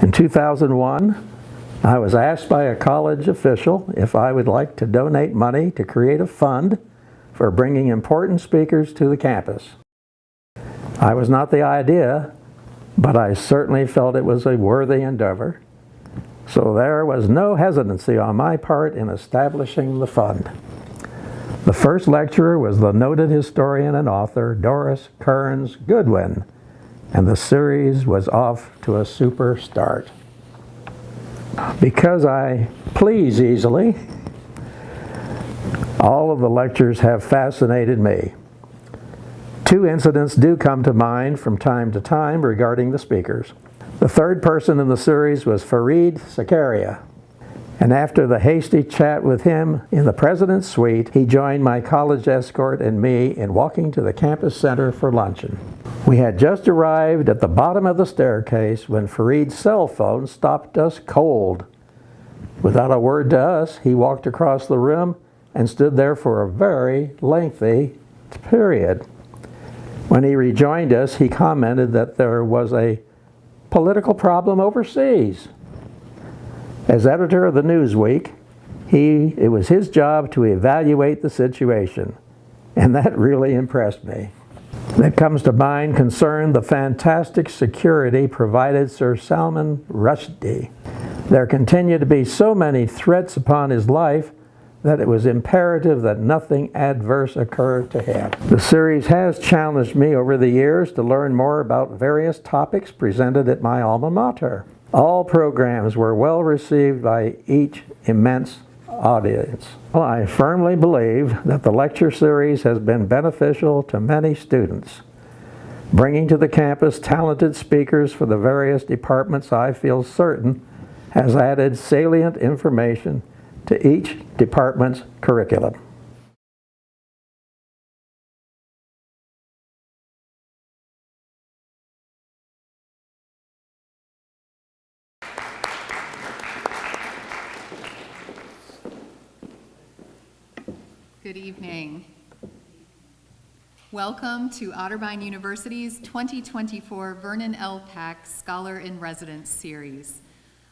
In 2001, I was asked by a college official if I would like to donate money to create a fund for bringing important speakers to the campus. I was not the idea, but I certainly felt it was a worthy endeavor. So there was no hesitancy on my part in establishing the fund. The first lecturer was the noted historian and author Doris Kearns Goodwin, and the series was off to a super start. Because I please easily, all of the lectures have fascinated me. Two incidents do come to mind from time to time regarding the speakers. The third person in the series was Fareed Zakaria, and after the hasty chat with him in the president's suite, he joined my college escort and me in walking to the campus center for luncheon. We had just arrived at the bottom of the staircase when Fareed's cell phone stopped us cold. Without a word to us, he walked across the room and stood there for a very lengthy period. When he rejoined us, he commented that there was a political problem overseas. As editor of the Newsweek, it was his job to evaluate the situation, and that really impressed me. That comes to mind concerned the fantastic security provided Sir Salman Rushdie. There continued to be so many threats upon his life that it was imperative that nothing adverse occur to him. The series has challenged me over the years to learn more about various topics presented at my alma mater. All programs were well received by each immense audience. Well, I firmly believe that the lecture series has been beneficial to many students. Bringing to the campus talented speakers for the various departments, I feel certain, has added salient information to each department's curriculum. Good evening. Welcome to Otterbein University's 2024 Vernon L. Pack Scholar in Residence Series.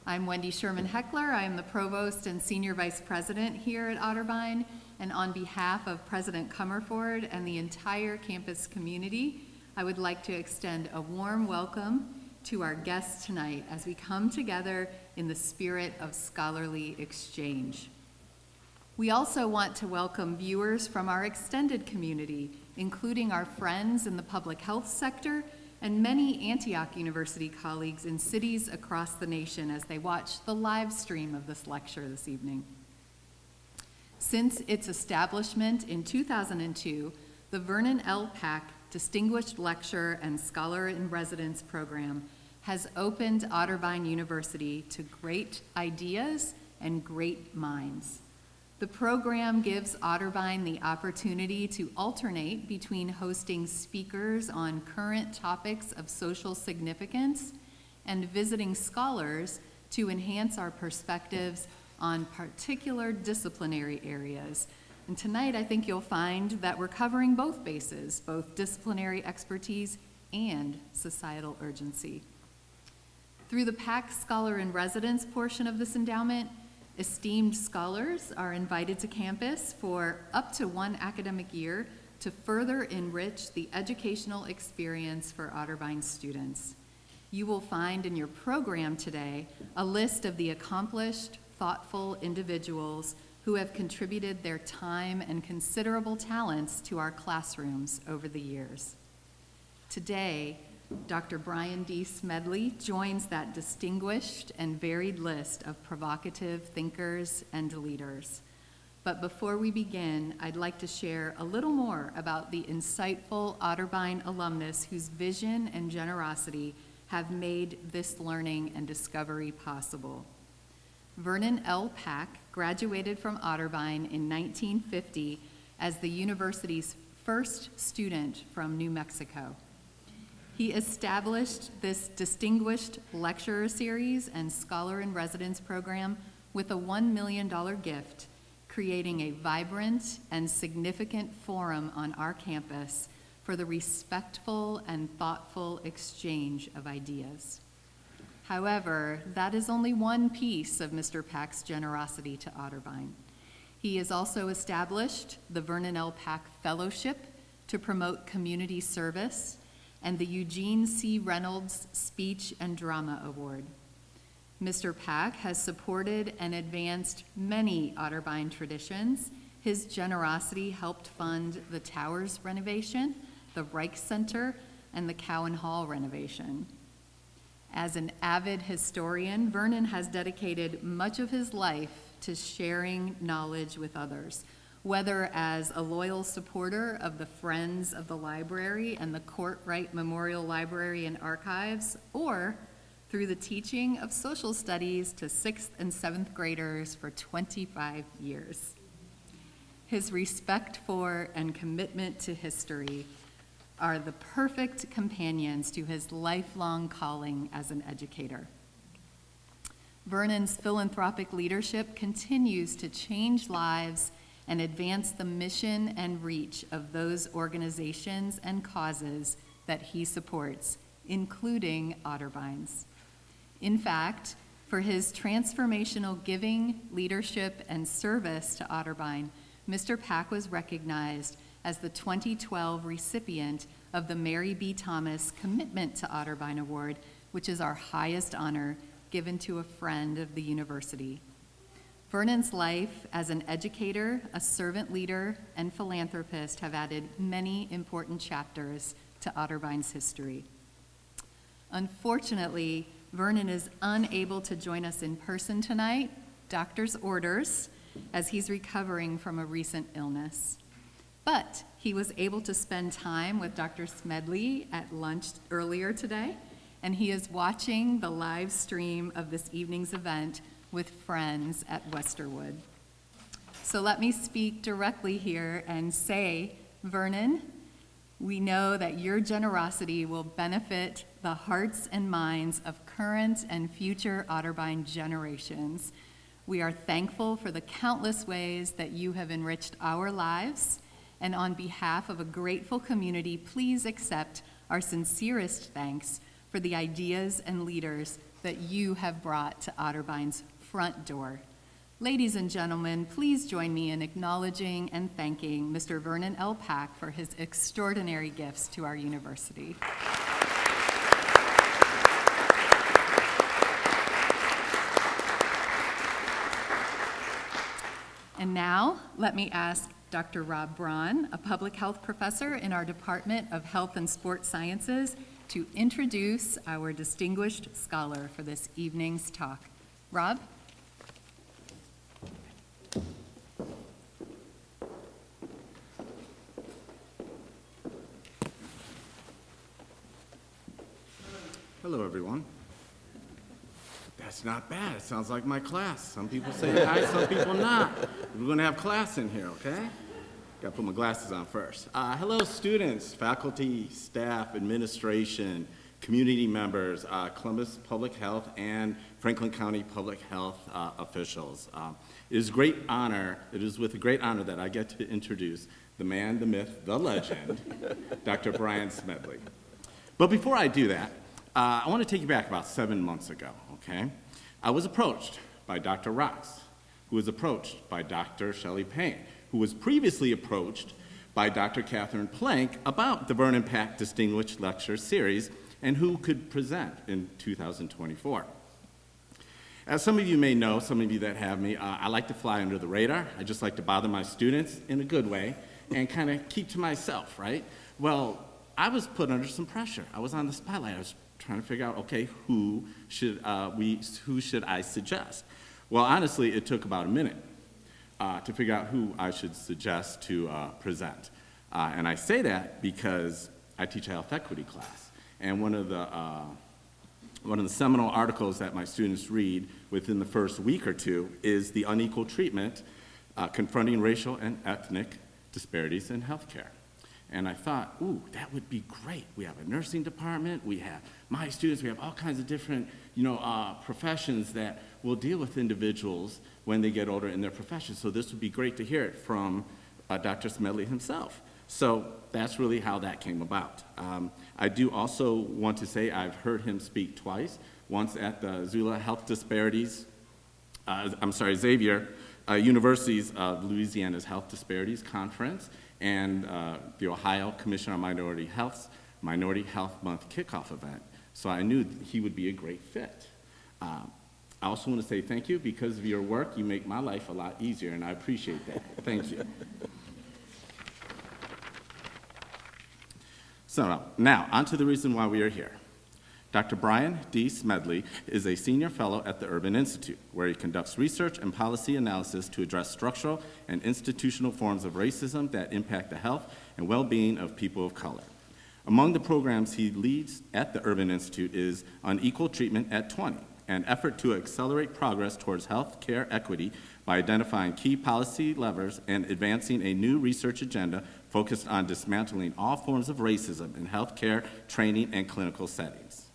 I'm Wendy Sherman Heckler. I am the Provost and Senior Vice President here at Otterbein, and on behalf of President Comerford and the entire campus community, I would like to extend a warm welcome to our guests tonight as we come together in the spirit of scholarly exchange. We also want to welcome viewers from our extended community, including our friends in the public health sector and many Antioch University colleagues in cities across the nation as they watch the live stream of this lecture this evening. Since its establishment in 2002, the Vernon L. Pack Distinguished Lecturer and Scholar in Residence program has opened Otterbein University to great ideas and great minds. The program gives Otterbein the opportunity to alternate between hosting speakers on current topics of social significance and visiting scholars to enhance our perspectives on particular disciplinary areas. And tonight, I think you'll find that we're covering both bases, both disciplinary expertise and societal urgency. Through the Pack Scholar in Residence portion of this endowment, esteemed scholars are invited to campus for up to one academic year to further enrich the educational experience for Otterbein students. You will find in your program today a list of the accomplished, thoughtful individuals who have contributed their time and considerable talents to our classrooms over the years. Today, Dr. Brian D. Smedley joins that distinguished and varied list of provocative thinkers and leaders. But before we begin, I'd like to share a little more about the insightful Otterbein alumnus whose vision and generosity have made this learning and discovery possible. Vernon L. Pack graduated from Otterbein in 1950 as the university's first student from New Mexico. He established this distinguished lecturer series and scholar in residence program with a $1 million gift, creating a vibrant and significant forum on our campus for the respectful and thoughtful exchange of ideas. However, that is only one piece of Mr. Pack's generosity to Otterbein. He has also established the Vernon L. Pack Fellowship to promote community service and the Eugene C. Reynolds Speech and Drama Award. Mr. Pack has supported and advanced many Otterbein traditions. His generosity helped fund the Towers renovation, the Reich Center, and the Cowan Hall renovation. As an avid historian, Vernon has dedicated much of his life to sharing knowledge with others, whether as a loyal supporter of the Friends of the Library and the Courtwright Memorial Library and Archives, or through the teaching of social studies to 6th and 7th graders for 25 years. His respect for and commitment to history are the perfect companions to his lifelong calling as an educator. Vernon's philanthropic leadership continues to change lives and advance the mission and reach of those organizations and causes that he supports, including Otterbeins. In fact, for his transformational giving, leadership, and service to Otterbein, Mr. Pack was recognized as the 2012 recipient of the Mary B. Thomas Commitment to Otterbein Award, which is our highest honor given to a friend of the university. Vernon's life as an educator, a servant leader, and philanthropist have added many important chapters to Otterbein's history. Unfortunately, Vernon is unable to join us in person tonight, doctor's orders, as he's recovering from a recent illness. But he was able to spend time with Dr. Smedley at lunch earlier today, and he is watching the live stream of this evening's event with friends at Westerwood. So let me speak directly here and say, Vernon, we know that your generosity will benefit the hearts and minds of current and future Otterbein generations. We are thankful for the countless ways that you have enriched our lives, and on behalf of a grateful community, please accept our sincerest thanks for the ideas and leaders that you have brought to Otterbein's front door. Ladies and gentlemen, please join me in acknowledging and thanking Mr. Vernon L. Pack for his extraordinary gifts to our university. And now, let me ask Dr. Rob Braun, a public health professor in our Department of Health and Sports Sciences, to introduce our distinguished scholar for this evening's talk. Rob? Hello, everyone. That's not bad. It sounds like my class. Some people say hi, some people not. We're going to have class in here, okay? Got to put my glasses on first. Hello, students, faculty, staff, administration, community members, Columbus Public Health, and Franklin County Public Health officials. It is with a great honor that I get to introduce the man, the myth, the legend, Dr. Brian Smedley. But before I do that, I want to take you back about 7 months ago, okay? I was approached by Dr. Rox, who was approached by Dr. Shelley Payne, who was previously approached by Dr. Catherine Plank about the Vernon Pack Distinguished Lecture Series and who could present in 2024. As some of you may know, some of you that have me, I like to fly under the radar. I just like to bother my students in a good way and kind of keep to myself, right? Well, I was put under some pressure. I was on the spotlight. I was trying to figure out, okay, who should I suggest? Well, honestly, it took about a minute to figure out who I should suggest to present. And I say that because I teach a health equity class. And one of the seminal articles that my students read within the first week or two is The Unequal Treatment, Confronting Racial and Ethnic Disparities in Healthcare. And I thought, ooh, that would be great. We have a nursing department, we have my students, we have all kinds of different, professions that will deal with individuals when they get older in their profession. So this would be great to hear it from Dr. Smedley himself. So that's really how that came about. I do also want to say I've heard him speak twice once at the Xavier University's Louisiana's Health Disparities Conference and the Ohio Commission on Minority Health's Minority Health Month kickoff event. So I knew he would be a great fit. I also want to say thank you. Because of your work, you make my life a lot easier, and I appreciate that. Thank you. So now, on to the reason why we are here. Dr. Brian D. Smedley is a senior fellow at the Urban Institute, where he conducts research and policy analysis to address structural and institutional forms of racism that impact the health and well-being of people of color. Among the programs he leads at the Urban Institute is Unequal Treatment at 20, an effort to accelerate progress towards health care equity by identifying key policy levers and advancing a new research agenda focused on dismantling all forms of racism in healthcare, training, and clinical settings.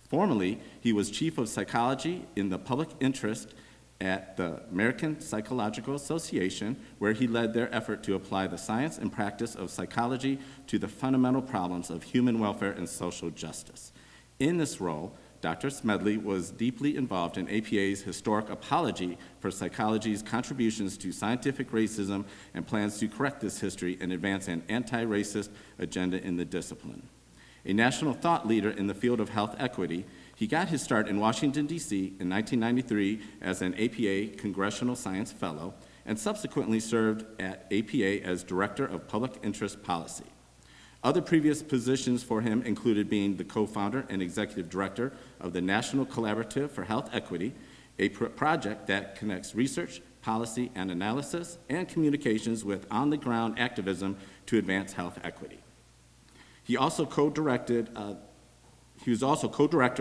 Formerly, he was chief of psychology in the public interest at the American Psychological Association, where he led their effort to apply the science and practice of psychology to the fundamental problems of human welfare and social justice. In this role, Dr. Smedley was deeply involved in APA's historic apology for psychology's contributions to scientific racism and plans to correct this history and advance an anti-racist agenda in the discipline. A national thought leader in the field of health equity, he got his start in Washington, D.C. in 1993 as an APA Congressional Science Fellow and subsequently served at APA as Director of Public Interest Policy. Other previous positions for him included being the co-founder and executive director of the National Collaborative for Health Equity, a project that connects research, policy, and analysis, and communications with on-the-ground activism to advance health equity. He was also co-director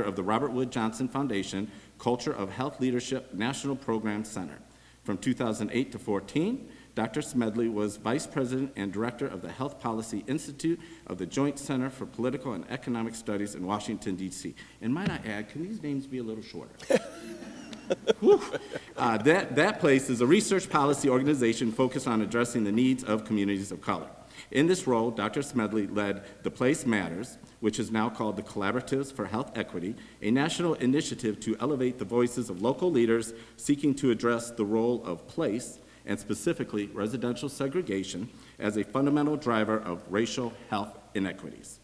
of the Robert Wood Johnson Foundation Culture of Health Leadership National Program Center. From 2008 to 2014, Dr. Smedley was vice president and director of the Health Policy Institute of the Joint Center for Political and Economic Studies in Washington, D.C. And might I add, can these names be a little shorter? That place is a research policy organization focused on addressing the needs of communities of color. In this role, Dr. Smedley led The Place Matters, which is now called the Collaboratives for Health Equity, a national initiative to elevate the voices of local leaders seeking to address the role of place, and specifically residential segregation, as a fundamental driver of racial health inequities.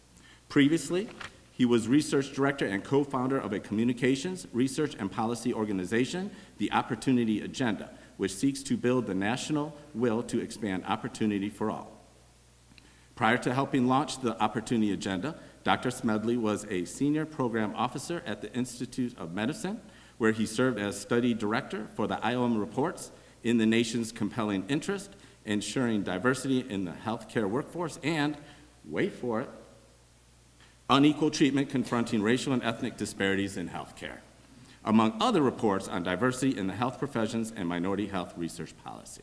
Previously, he was research director and co-founder of a communications, research, and policy organization, the Opportunity Agenda, which seeks to build the national will to expand opportunity for all. Prior to helping launch the Opportunity Agenda, Dr. Smedley was a senior program officer at the Institute of Medicine, where he served as study director for the IOM reports in the nation's compelling interest, ensuring diversity in the healthcare workforce, and, wait for it, unequal treatment confronting racial and ethnic disparities in healthcare, among other reports on diversity in the health professions and minority health research policy.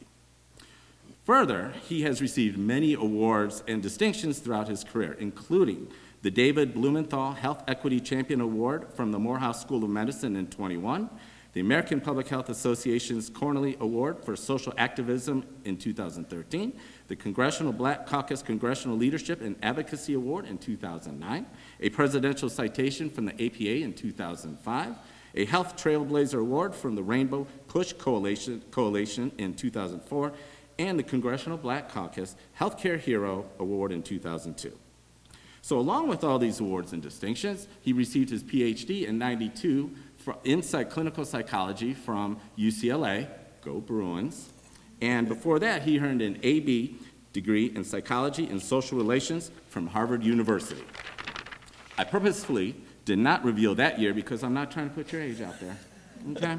Further, he has received many awards and distinctions throughout his career, including the David Blumenthal Health Equity Champion Award from the Morehouse School of Medicine in 2021, the American Public Health Association's Cornely Award for Social Activism in 2013, the Congressional Black Caucus Congressional Leadership and Advocacy Award in 2009, a Presidential Citation from the APA in 2005, a Health Trailblazer Award from the Rainbow Push Coalition in 2004, and the Congressional Black Caucus Healthcare Hero Award in 2002. So along with all these awards and distinctions, he received his PhD in '92 in clinical psychology from UCLA, go Bruins, and before that he earned an AB degree in psychology and social relations from Harvard University. I purposefully did not reveal that year because I'm not trying to put your age out there. Okay?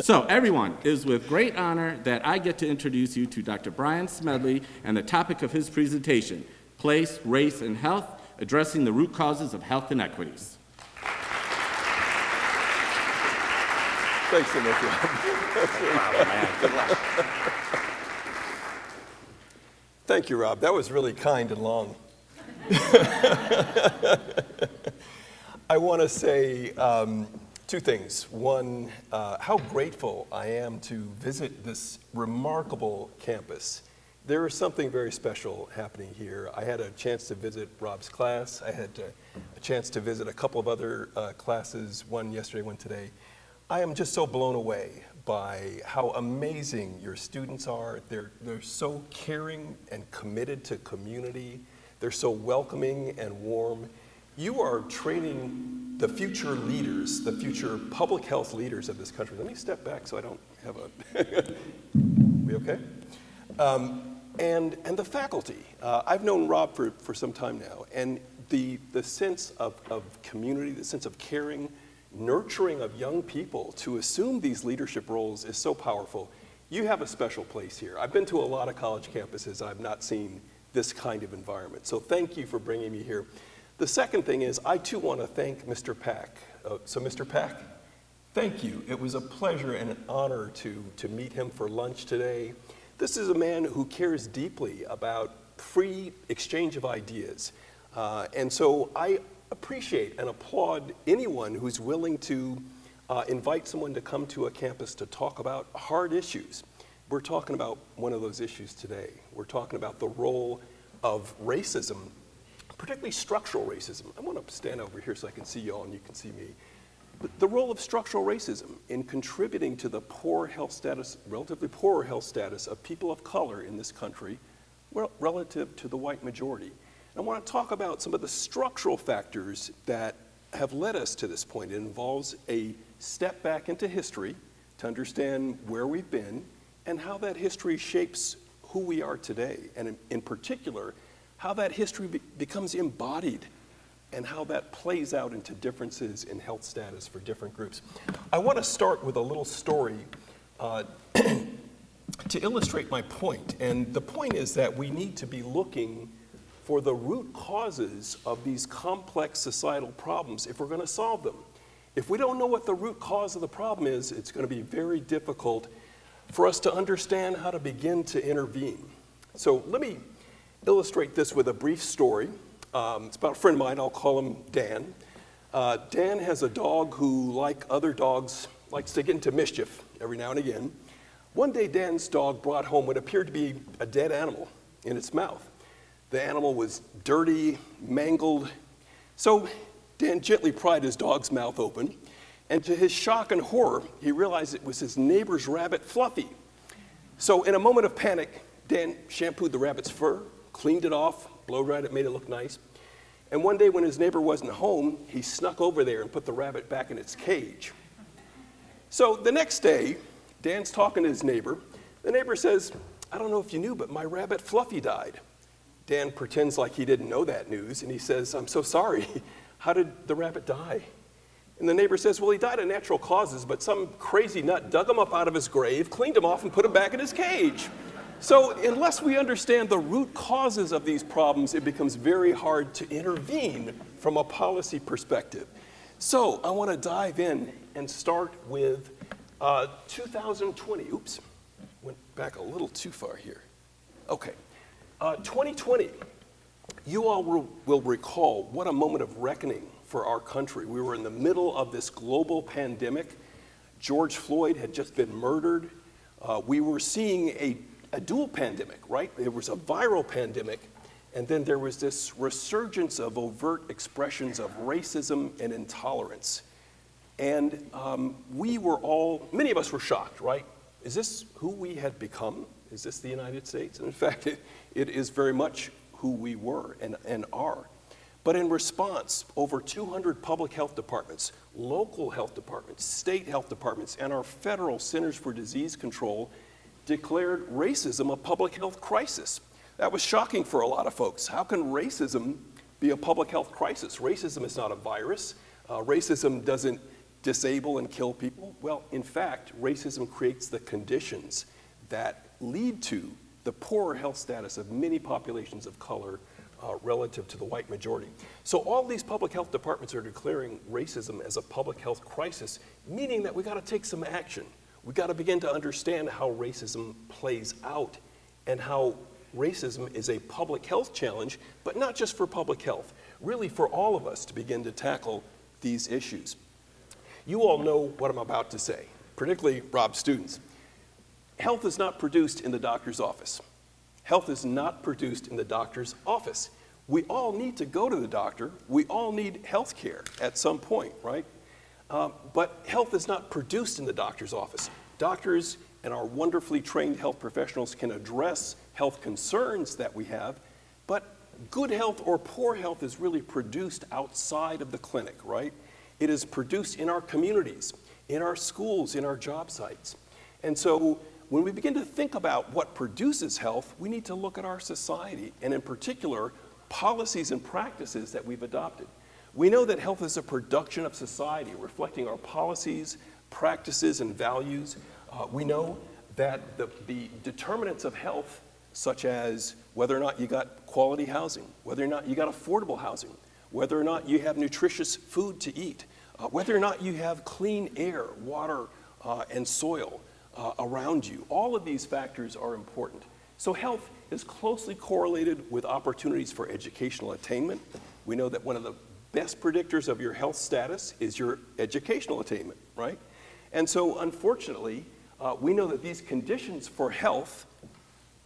So everyone, it is with great honor that I get to introduce you to Dr. Brian Smedley and the topic of his presentation, Place, Race, and Health, Addressing the Root Causes of Health Inequities. Thanks so much, Rob. Wow, man, good luck. Thank you, Rob. That was really kind and long. I want to say two things. One, how grateful I am to visit this remarkable campus There is something very special happening here. I had a chance to visit Rob's class. I had a chance to visit a couple of other classes, one yesterday, one today. I am just so blown away by how amazing your students are. They're so caring and committed to community. They're so welcoming and warm. You are training the future leaders, the future public health leaders of this country. Let me step back so I don't have a, we okay? And the faculty. I've known Rob for some time now, and the sense of community, the sense of caring, nurturing of young people to assume these leadership roles is so powerful. You have a special place here. I've been to a lot of college campuses. I've not seen this kind of environment. So thank you for bringing me here. The second thing is, I too want to thank Mr. Pack. So Mr. Pack, thank you. It was a pleasure and an honor to meet him for lunch today. This is a man who cares deeply about free exchange of ideas. And so I appreciate and applaud anyone who's willing to invite someone to come to a campus to talk about hard issues. We're talking about one of those issues today. We're talking about the role of racism, particularly structural racism. I want to stand over here so I can see you all and you can see me. The role of structural racism in contributing to the poor health status, relatively poorer health status of people of color in this country, relative to the white majority. I want to talk about some of the structural factors that have led us to this point. It involves a step back into history to understand where we've been and how that history shapes who we are today, and in particular, how that history becomes embodied and how that plays out into differences in health status for different groups. I want to start with a little story to illustrate my point. And the point is that we need to be looking for the root causes of these complex societal problems if we're going to solve them. If we don't know what the root cause of the problem is, it's going to be very difficult for us to understand how to begin to intervene. So let me illustrate this with a brief story. It's about a friend of mine. I'll call him Dan. Dan has a dog who, like other dogs, likes to get into mischief every now and again. One day, Dan's dog brought home what appeared to be a dead animal in its mouth. The animal was dirty, mangled. So Dan gently pried his dog's mouth open, and to his shock and horror, he realized it was his neighbor's rabbit, Fluffy. So in a moment of panic, Dan shampooed the rabbit's fur, cleaned it off, blow-dried it, made it look nice. And one day when his neighbor wasn't home, he snuck over there and put the rabbit back in its cage. So the next day, Dan's talking to his neighbor. The neighbor says, "I don't know if you knew, but my rabbit Fluffy died." Dan pretends like he didn't know that news, and he says, "I'm so sorry. How did the rabbit die?" And the neighbor says, "Well, he died of natural causes, but some crazy nut dug him up out of his grave, cleaned him off, and put him back in his cage." So unless we understand the root causes of these problems, it becomes very hard to intervene from a policy perspective. So I want to dive in and start with 2020. Oops, went back a little too far here. Okay, 2020. You all will recall what a moment of reckoning for our country. We were in the middle of this global pandemic. George Floyd had just been murdered. We were seeing a dual pandemic, right? There was a viral pandemic, and then there was this resurgence of overt expressions of racism and intolerance. And many of us were shocked, right? Is this who we had become? Is this the United States? And in fact, it is very much who we were and are. But in response, over 200 public health departments, local health departments, state health departments, and our federal Centers for Disease Control declared racism a public health crisis. That was shocking for a lot of folks. How can racism be a public health crisis? Racism is not a virus. Racism doesn't disable and kill people. Well, in fact, racism creates the conditions that lead to the poorer health status of many populations of color relative to the white majority. So all these public health departments are declaring racism as a public health crisis, meaning that we got to take some action. We got to begin to understand how racism plays out and how racism is a public health challenge, but not just for public health, really for all of us to begin to tackle these issues. You all know what I'm about to say, particularly Rob's students. Health is not produced in the doctor's office. Health is not produced in the doctor's office. We all need to go to the doctor. We all need health care at some point, right? But health is not produced in the doctor's office. Doctors and our wonderfully trained health professionals can address health concerns that we have, but good health or poor health is really produced outside of the clinic, right? It is produced in our communities, in our schools, in our job sites. And so when we begin to think about what produces health, we need to look at our society, and in particular, policies and practices that we've adopted. We know that health is a production of society, reflecting our policies, practices, and values. We know that the determinants of health, such as whether or not you got quality housing, whether or not you got affordable housing, whether or not you have nutritious food to eat, whether or not you have clean air, water, and soil around you. All of these factors are important. So health is closely correlated with opportunities for educational attainment. We know that one of the best predictors of your health status is your educational attainment, right? And so unfortunately, we know that these conditions for health,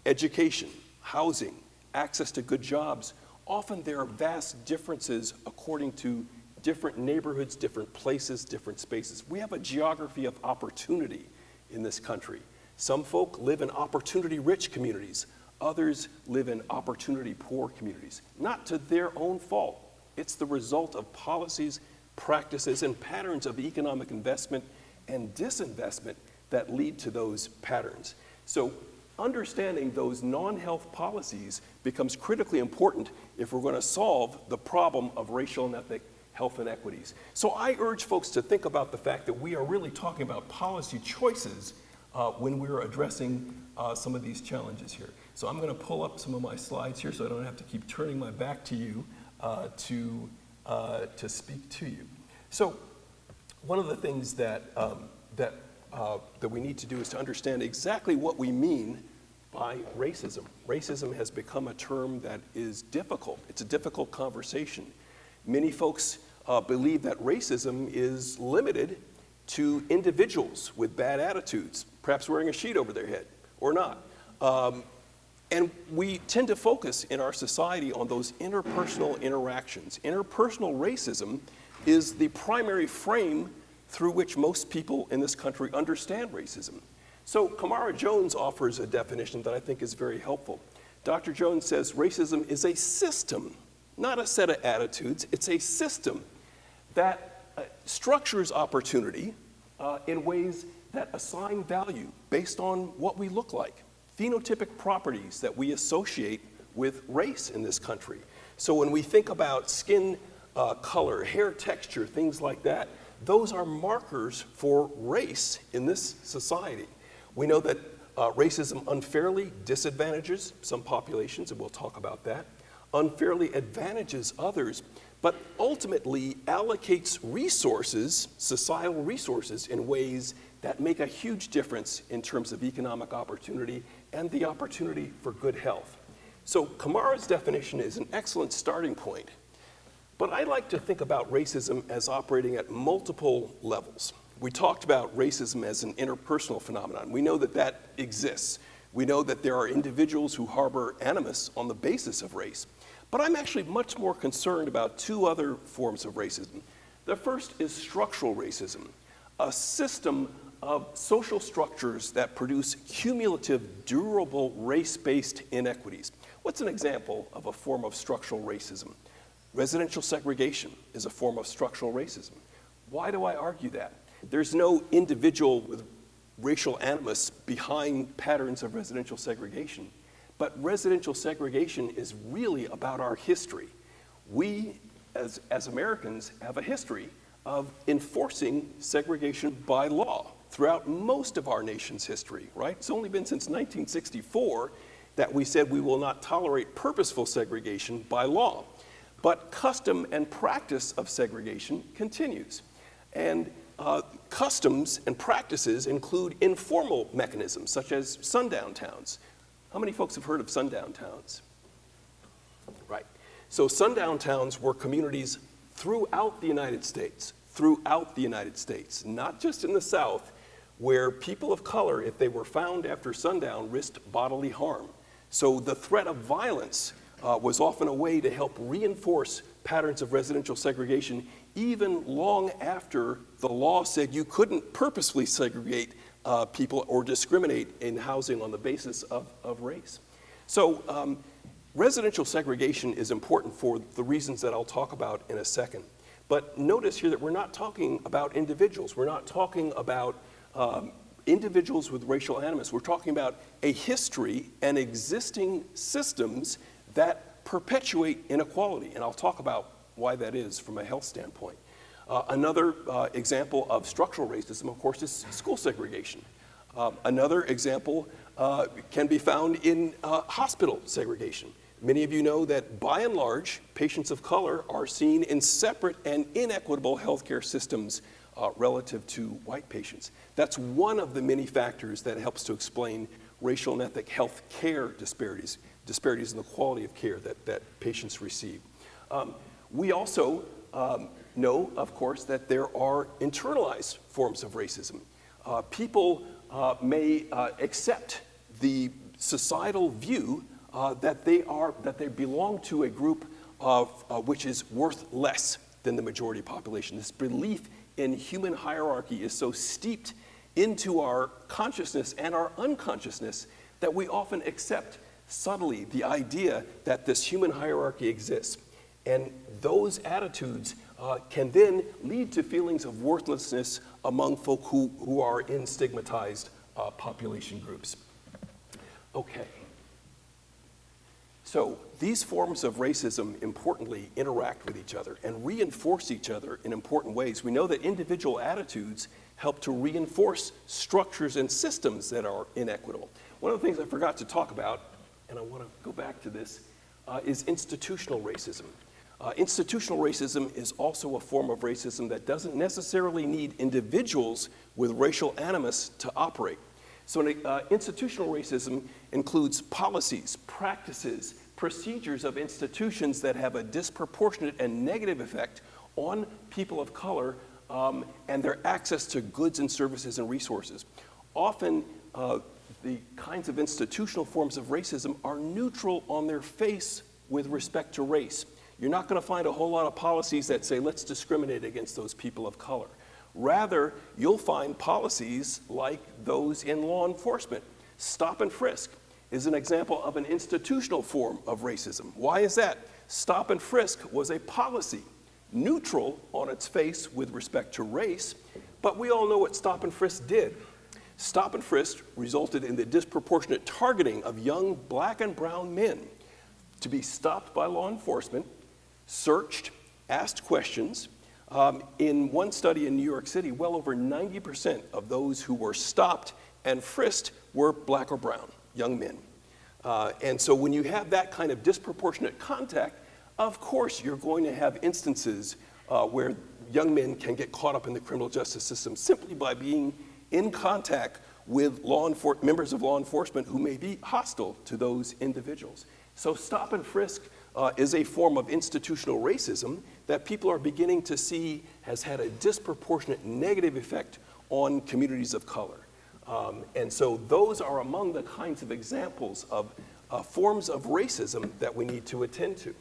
education, housing, access to good jobs, often there are vast differences according to different neighborhoods, different places, different spaces. We have a geography of opportunity in this country. Some folk live in opportunity-rich communities. Others live in opportunity-poor communities. Not to their own fault. It's the result of policies, practices, and patterns of economic investment and disinvestment that lead to those patterns. So understanding those non-health policies becomes critically important if we're going to solve the problem of racial and ethnic health inequities. So I urge folks to think about the fact that we are really talking about policy choices when we're addressing some of these challenges here. So I'm going to pull up some of my slides here so I don't have to keep turning my back to you to speak to you. So one of the things that we need to do is to understand exactly what we mean by racism. Racism has become a term that is difficult. It's a difficult conversation. Many folks believe that racism is limited to individuals with bad attitudes, perhaps wearing a sheet over their head or not. And we tend to focus in our society on those interpersonal interactions. Interpersonal racism is the primary frame through which most people in this country understand racism. So Kamara Jones offers a definition that I think is very helpful. Dr. Jones says racism is a system, not a set of attitudes. It's a system that structures opportunity in ways that assign value based on what we look like, phenotypic properties that we associate with race in this country. So when we think about skin color, hair texture, things like that, those are markers for race in this society. We know that racism unfairly disadvantages some populations, and we'll talk about that, unfairly advantages others, but ultimately allocates resources, societal resources, in ways that make a huge difference in terms of economic opportunity and the opportunity for good health. So Kamara's definition is an excellent starting point, but I like to think about racism as operating at multiple levels. We talked about racism as an interpersonal phenomenon. We know that that exists. We know that there are individuals who harbor animus on the basis of race. But I'm actually much more concerned about two other forms of racism. The first is structural racism, a system of social structures that produce cumulative, durable, race-based inequities. What's an example of a form of structural racism? Residential segregation is a form of structural racism. Why do I argue that? There's no individual with racial animus behind patterns of residential segregation. But residential segregation is really about our history. We, as Americans, have a history of enforcing segregation by law throughout most of our nation's history, right? It's only been since 1964 that we said we will not tolerate purposeful segregation by law. But custom and practice of segregation continues. And customs and practices include informal mechanisms, such as sundown towns. How many folks have heard of sundown towns? Right. So sundown towns were communities throughout the United States, not just in the South, where people of color, if they were found after sundown, risked bodily harm. So the threat of violence was often a way to help reinforce patterns of residential segregation even long after the law said you couldn't purposefully segregate people or discriminate in housing on the basis of race. So residential segregation is important for the reasons that I'll talk about in a second. But notice here that we're not talking about individuals. We're not talking about individuals with racial animus. We're talking about a history and existing systems that perpetuate inequality. And I'll talk about why that is from a health standpoint. Another example of structural racism, of course, is school segregation. Another example can be found in hospital segregation. Many of you know that by and large, patients of color are seen in separate and inequitable healthcare systems relative to white patients. That's one of the many factors that helps to explain racial and ethnic health care disparities in the quality of care that patients receive. We also know, of course, that there are internalized forms of racism. People may accept the societal view that they belong to a group which is worth less than the majority population. This belief in human hierarchy is so steeped into our consciousness and our unconsciousness that we often accept subtly the idea that this human hierarchy exists. And those attitudes can then lead to feelings of worthlessness among folk who are in stigmatized population groups. Okay. So these forms of racism importantly interact with each other and reinforce each other in important ways. We know that individual attitudes help to reinforce structures and systems that are inequitable. One of the things I forgot to talk about, and I want to go back to this, is institutional racism. Institutional racism is also a form of racism that doesn't necessarily need individuals with racial animus to operate. So institutional racism includes policies, practices, procedures of institutions that have a disproportionate and negative effect on people of color and their access to goods and services and resources. Often, the kinds of institutional forms of racism are neutral on their face with respect to race. You're not going to find a whole lot of policies that say, let's discriminate against those people of color. Rather, you'll find policies like those in law enforcement. Stop and frisk is an example of an institutional form of racism. Why is that? Stop and frisk was a policy, neutral on its face with respect to race, but we all know what stop and frisk did. Stop and frisk resulted in the disproportionate targeting of young black and brown men to be stopped by law enforcement, searched, asked questions. In one study in New York City, well over 90% of those who were stopped and frisked were black or brown, young men. And so when you have that kind of disproportionate contact, of course you're going to have instances where young men can get caught up in the criminal justice system simply by being in contact with members of law enforcement who may be hostile to those individuals. So stop and frisk is a form of institutional racism that people are beginning to see has had a disproportionate negative effect on communities of color. And so those are among the kinds of examples of forms of racism that we need to attend to.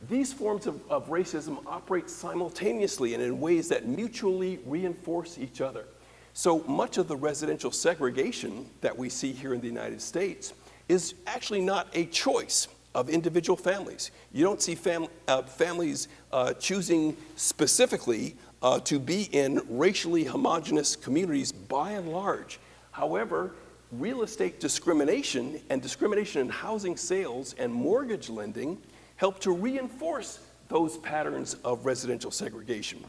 These forms of racism operate simultaneously and in ways that mutually reinforce each other. So much of the residential segregation that we see here in the United States is actually not a choice of individual families. You don't see families choosing specifically to be in racially homogeneous communities by and large. However, real estate discrimination and discrimination in housing sales and mortgage lending help to reinforce those patterns of residential segregation.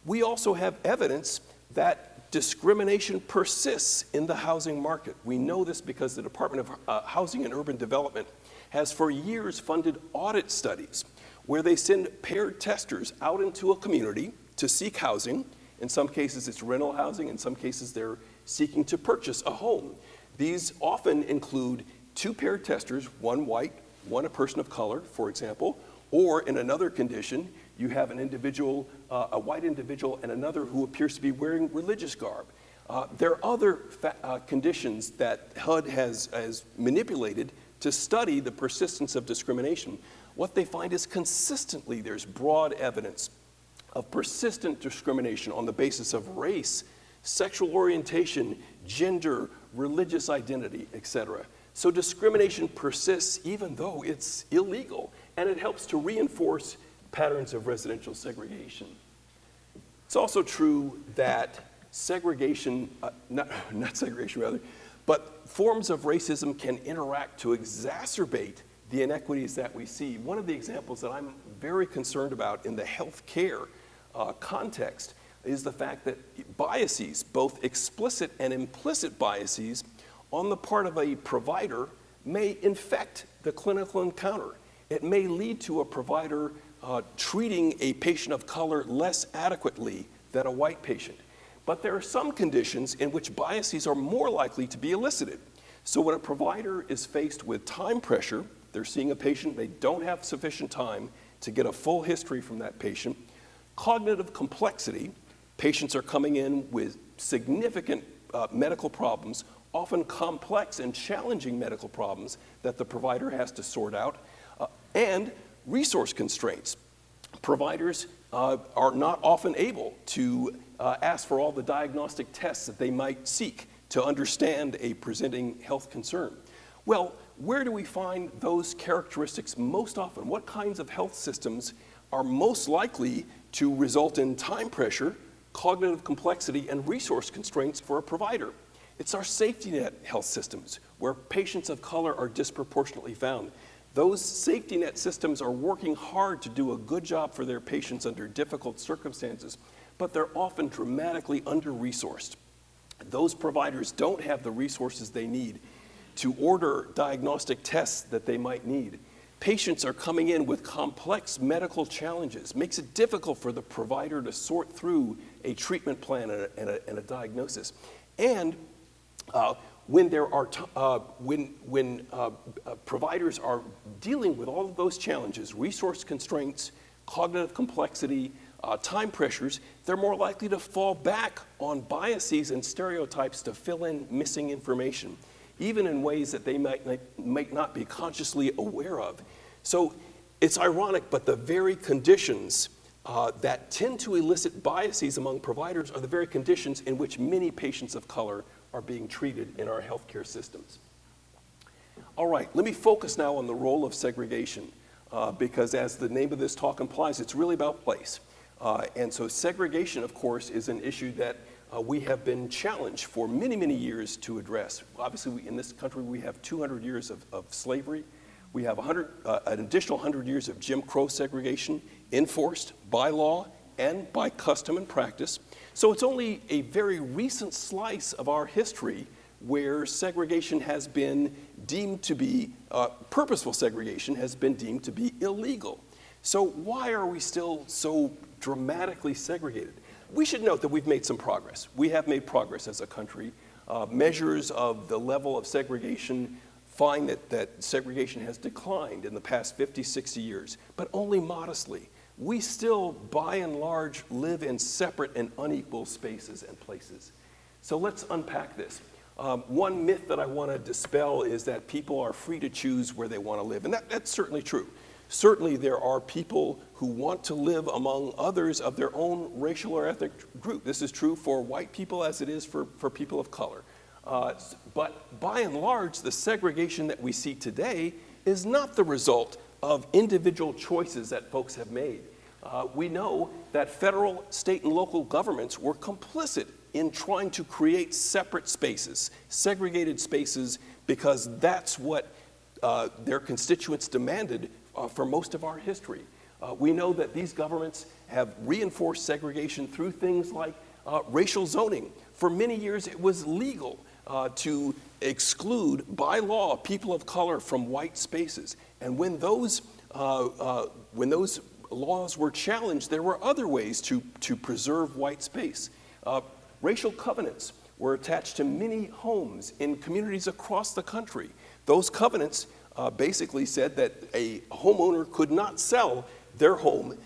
We also have evidence that discrimination persists in the housing market. We know this because the Department of Housing and Urban Development has for years funded audit studies where they send paired testers out into a community to seek housing. In some cases it's rental housing, in some cases they're seeking to purchase a home. These often include two paired testers, one white, one a person of color, for example, or in another condition, you have an individual, a white individual, and another who appears to be wearing religious garb. There are other conditions that HUD has manipulated to study the persistence of discrimination, what they find is consistently there's broad evidence of persistent discrimination on the basis of race, sexual orientation, gender, religious identity, etc. So discrimination persists even though it's illegal, and it helps to reinforce patterns of residential segregation. It's also true that segregation, not segregation rather, but forms of racism can interact to exacerbate the inequities that we see. One of the examples that I'm very concerned about in the healthcare context is the fact that biases, both explicit and implicit biases, on the part of a provider may infect the clinical encounter. It may lead to a provider treating a patient of color less adequately than a white patient. But there are some conditions in which biases are more likely to be elicited. So when a provider is faced with time pressure, they're seeing a patient, they don't have sufficient time to get a full history from that patient. Cognitive complexity, patients are coming in with significant medical problems, often complex and challenging medical problems that the provider has to sort out, and resource constraints. Providers are not often able to ask for all the diagnostic tests that they might seek to understand a presenting health concern. Well, where do we find those characteristics most often? What kinds of health systems are most likely to result in time pressure, cognitive complexity, and resource constraints for a provider? It's our safety net health systems, where patients of color are disproportionately found. Those safety net systems are working hard to do a good job for their patients under difficult circumstances, but they're often dramatically under-resourced. Those providers don't have the resources they need to order diagnostic tests that they might need. Patients are coming in with complex medical challenges, makes it difficult for the provider to sort through a treatment plan and a diagnosis. And when providers are dealing with all of those challenges, resource constraints, cognitive complexity, time pressures, they're more likely to fall back on biases and stereotypes to fill in missing information, even in ways that they might not be consciously aware of. So it's ironic, but the very conditions that tend to elicit biases among providers are the very conditions in which many patients of color are being treated in our healthcare systems. All right, let me focus now on the role of segregation, because as the name of this talk implies, it's really about place. And so segregation, of course, is an issue that we have been challenged for many, many years to address. Obviously, in this country, we have 200 years of slavery. We have an additional 100 years of Jim Crow segregation enforced by law and by custom and practice. So it's only a very recent slice of our history where segregation has been deemed to be, purposeful segregation has been deemed to be illegal. So why are we still so dramatically segregated? We should note that we've made some progress. We have made progress as a country. Measures of the level of segregation find that segregation has declined in the past 50, 60 years, but only modestly. We still, by and large, live in separate and unequal spaces and places. So let's unpack this. One myth that I want to dispel is that people are free to choose where they want to live, and that's certainly true. Certainly there are people who want to live among others of their own racial or ethnic group. This is true for white people as it is for people of color. But by and large, the segregation that we see today is not the result of individual choices that folks have made. We know that federal, state, and local governments were complicit in trying to create separate spaces, segregated spaces, because that's what their constituents demanded for most of our history. We know that these governments have reinforced segregation through things like racial zoning. For many years, it was legal to exclude, by law, people of color from white spaces. And when those laws were challenged, there were other ways to preserve white space. Racial covenants were attached to many homes in communities across the country. Those covenants basically said that a homeowner could not sell their home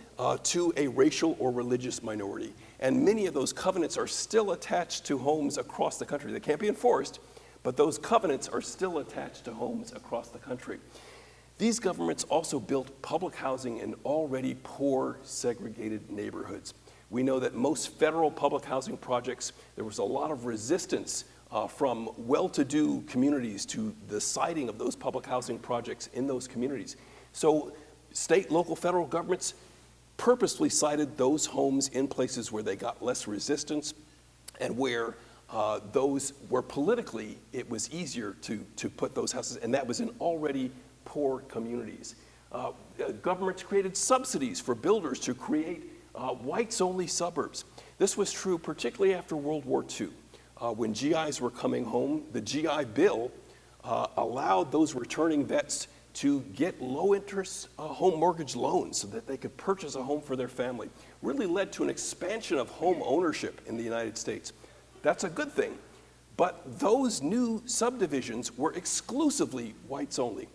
to a racial or religious minority. And many of those covenants are still attached to homes across the country. They can't be enforced, but those covenants are still attached to homes across the country. These governments also built public housing in already poor, segregated neighborhoods. We know that most federal public housing projects, there was a lot of resistance from well-to-do communities to the siting of those public housing projects in those communities. So state, local, federal governments purposely sited those homes in places where they got less resistance and where politically it was easier to put those houses, and that was in already poor communities. Governments created subsidies for builders to create whites-only suburbs. This was true particularly after World War II. When GIs were coming home, the GI Bill allowed those returning vets to get low-interest home mortgage loans so that they could purchase a home for their family. Really led to an expansion of home ownership in the United States. That's a good thing. But those new subdivisions were exclusively whites only.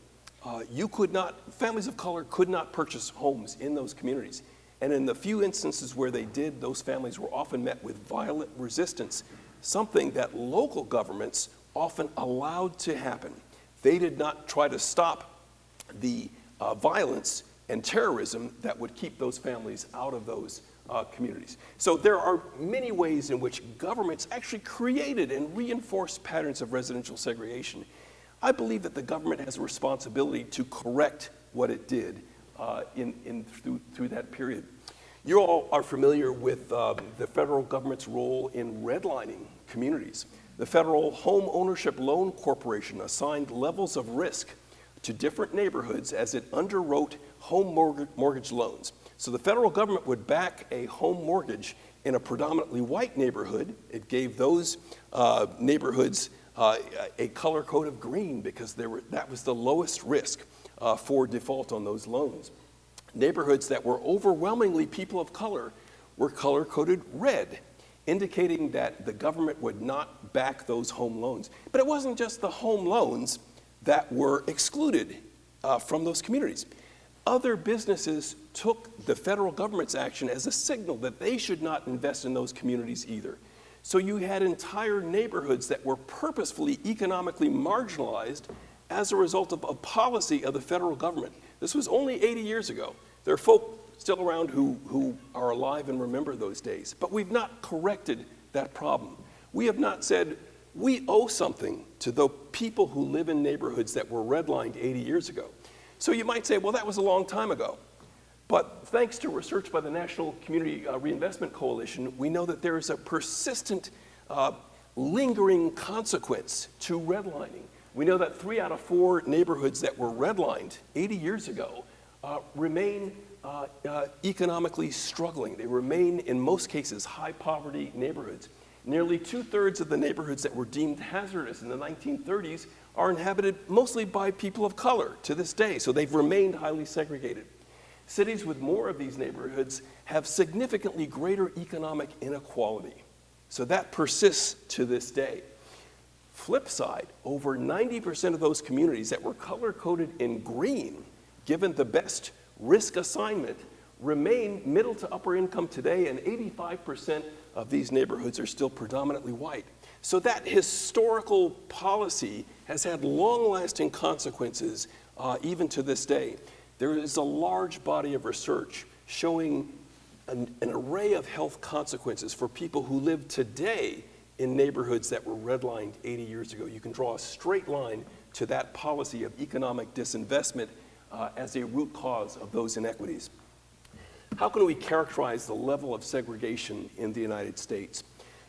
Families of color could not purchase homes in those communities. And in the few instances where they did, those families were often met with violent resistance, something that local governments often allowed to happen. They did not try to stop the violence and terrorism that would keep those families out of those communities. So there are many ways in which governments actually created and reinforced patterns of residential segregation. I believe that the government has a responsibility to correct what it did through that period. You all are familiar with the federal government's role in redlining communities. The Federal Home Ownership Loan Corporation assigned levels of risk to different neighborhoods as it underwrote home mortgage loans. So the federal government would back a home mortgage in a predominantly white neighborhood. It gave those neighborhoods a color code of green because that was the lowest risk for default on those loans. Neighborhoods that were overwhelmingly people of color were color-coded red, indicating that the government would not back those home loans. But it wasn't just the home loans that were excluded from those communities. Other businesses took the federal government's action as a signal that they should not invest in those communities either. So you had entire neighborhoods that were purposefully economically marginalized as a result of a policy of the federal government. This was only 80 years ago. There are folk still around who are alive and remember those days, but we've not corrected that problem. We have not said, we owe something to the people who live in neighborhoods that were redlined 80 years ago. So you might say, well, that was a long time ago. But thanks to research by the National Community Reinvestment Coalition, we know that there is a persistent, lingering consequence to redlining. We know that 3 out of 4 neighborhoods that were redlined 80 years ago remain economically struggling. They remain, in most cases, high poverty neighborhoods. Nearly 2/3 of the neighborhoods that were deemed hazardous in the 1930s are inhabited mostly by people of color to this day, so they've remained highly segregated. Cities with more of these neighborhoods have significantly greater economic inequality, so that persists to this day. Flip side, over 90% of those communities that were color-coded in green, given the best risk assignment, remain middle to upper income today, and 85% of these neighborhoods are still predominantly white. So that historical policy has had long-lasting consequences even to this day. There is a large body of research showing an array of health consequences for people who live today in neighborhoods that were redlined 80 years ago. You can draw a straight line to that policy of economic disinvestment as a root cause of those inequities. How can we characterize the level of segregation in the United States?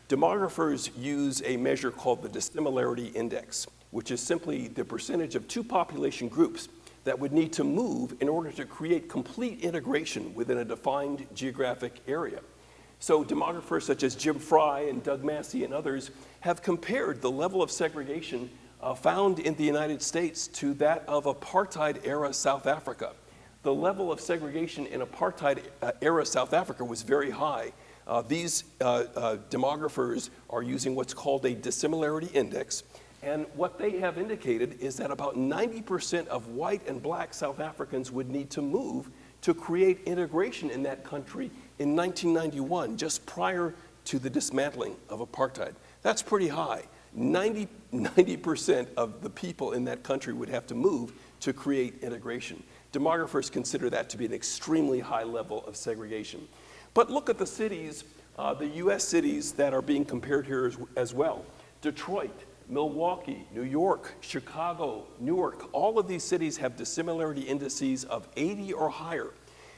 Demographers use a measure called the dissimilarity index, which is simply the percentage of 2 population groups that would need to move in order to create complete integration within a defined geographic area. So demographers such as Jim Fry and Doug Massey and others have compared the level of segregation found in the United States to that of apartheid-era South Africa. The level of segregation in apartheid-era South Africa was very high. These demographers are using what's called a dissimilarity index, and what they have indicated is that about 90% of white and black South Africans would need to move to create integration in that country in 1991, just prior to the dismantling of apartheid. That's pretty high. 90% of the people in that country would have to move to create integration. Demographers consider that to be an extremely high level of segregation. But look at the cities, the US cities that are being compared here as well. Detroit, Milwaukee, New York, Chicago, Newark, all of these cities have dissimilarity indices of 80 or higher,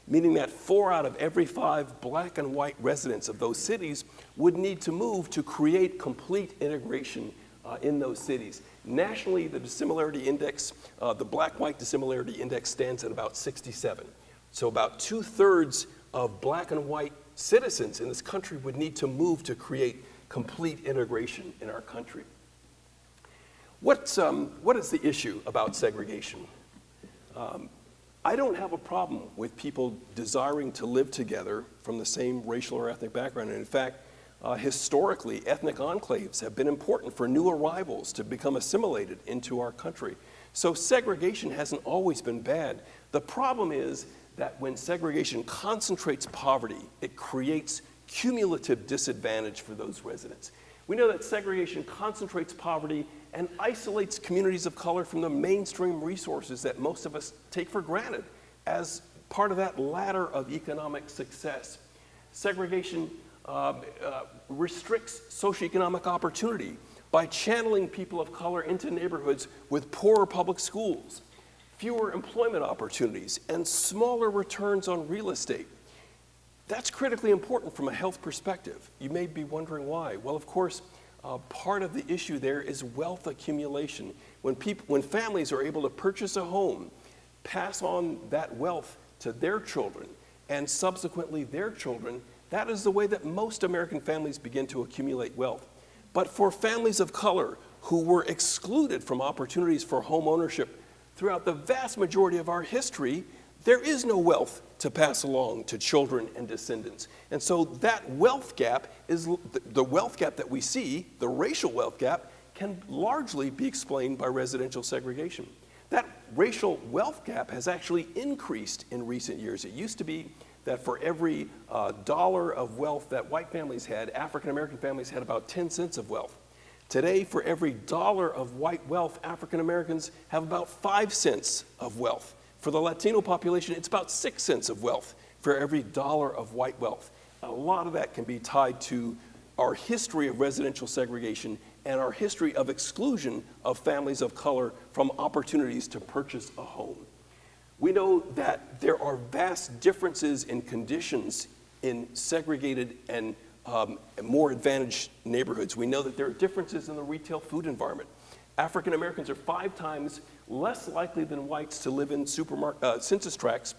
meaning that 4 out of every 5 black and white residents of those cities would need to move to create complete integration in those cities. Nationally, the dissimilarity index, the black-white dissimilarity index stands at about 67. So about 2/3 of black and white citizens in this country would need to move to create complete integration in our country. What is the issue about segregation? I don't have a problem with people desiring to live together from the same racial or ethnic background. And in fact, historically, ethnic enclaves have been important for new arrivals to become assimilated into our country. So segregation hasn't always been bad. The problem is that when segregation concentrates poverty, it creates cumulative disadvantage for those residents. We know that segregation concentrates poverty and isolates communities of color from the mainstream resources that most of us take for granted as part of that ladder of economic success. Segregation restricts socioeconomic opportunity by channeling people of color into neighborhoods with poorer public schools, fewer employment opportunities, and smaller returns on real estate. That's critically important from a health perspective. You may be wondering why. Well, of course, part of the issue there is wealth accumulation. When families are able to purchase a home, pass on that wealth to their children, and subsequently their children, that is the way that most American families begin to accumulate wealth. But for families of color who were excluded from opportunities for home ownership throughout the vast majority of our history, there is no wealth to pass along to children and descendants. And so that wealth gap is the wealth gap that we see, the racial wealth gap, can largely be explained by residential segregation. That racial wealth gap has actually increased in recent years. It used to be that for every dollar of wealth that white families had, African American families had about 10 cents of wealth. Today, for every dollar of white wealth, African Americans have about 5 cents of wealth. For the Latino population, it's about 6 cents of wealth for every dollar of white wealth. A lot of that can be tied to our history of residential segregation and our history of exclusion of families of color from opportunities to purchase a home. We know that there are vast differences in conditions in segregated and more advantaged neighborhoods. We know that there are differences in the retail food environment. African Americans are 5 times less likely than whites to live in census tracts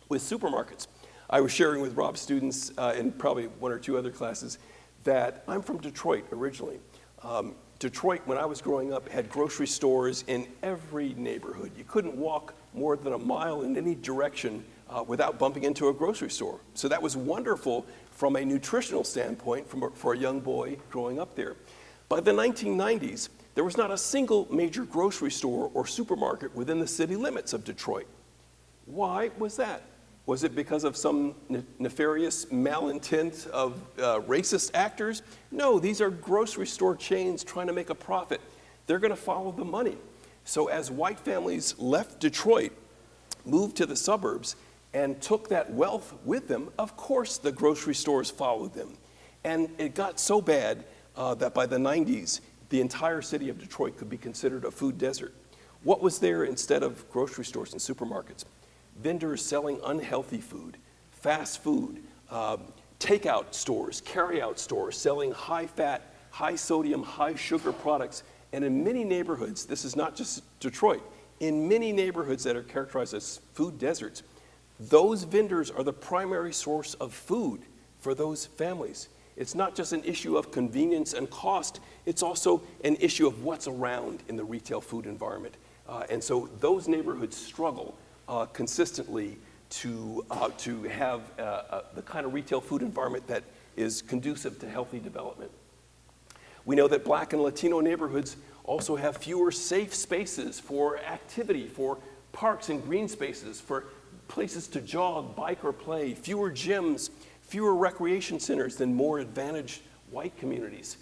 with supermarkets. I was sharing with Rob's students and probably 1 or 2 other classes that I'm from Detroit originally. Detroit, when I was growing up, had grocery stores in every neighborhood. You couldn't walk more than a mile in any direction without bumping into a grocery store. So that was wonderful from a nutritional standpoint for a young boy growing up there. By the 1990s, there was not a single major grocery store or supermarket within the city limits of Detroit. Why was that? Was it because of some nefarious malintent of racist actors? No, these are grocery store chains trying to make a profit. They're going to follow the money. So as white families left Detroit, moved to the suburbs, and took that wealth with them, of course the grocery stores followed them. And it got so bad that by the 90s, the entire city of Detroit could be considered a food desert. What was there instead of grocery stores and supermarkets? Vendors selling unhealthy food, fast food, takeout stores, carry-out stores selling high-fat, high-sodium, high-sugar products. And in many neighborhoods, this is not just Detroit, in many neighborhoods that are characterized as food deserts, those vendors are the primary source of food for those families. It's not just an issue of convenience and cost, it's also an issue of what's around in the retail food environment. And so those neighborhoods struggle consistently to have the kind of retail food environment that is conducive to healthy development. We know that Black and Latino neighborhoods also have fewer safe spaces for activity, for parks and green spaces, for places to jog, bike, or play, fewer gyms, fewer recreation centers than more advantaged white communities.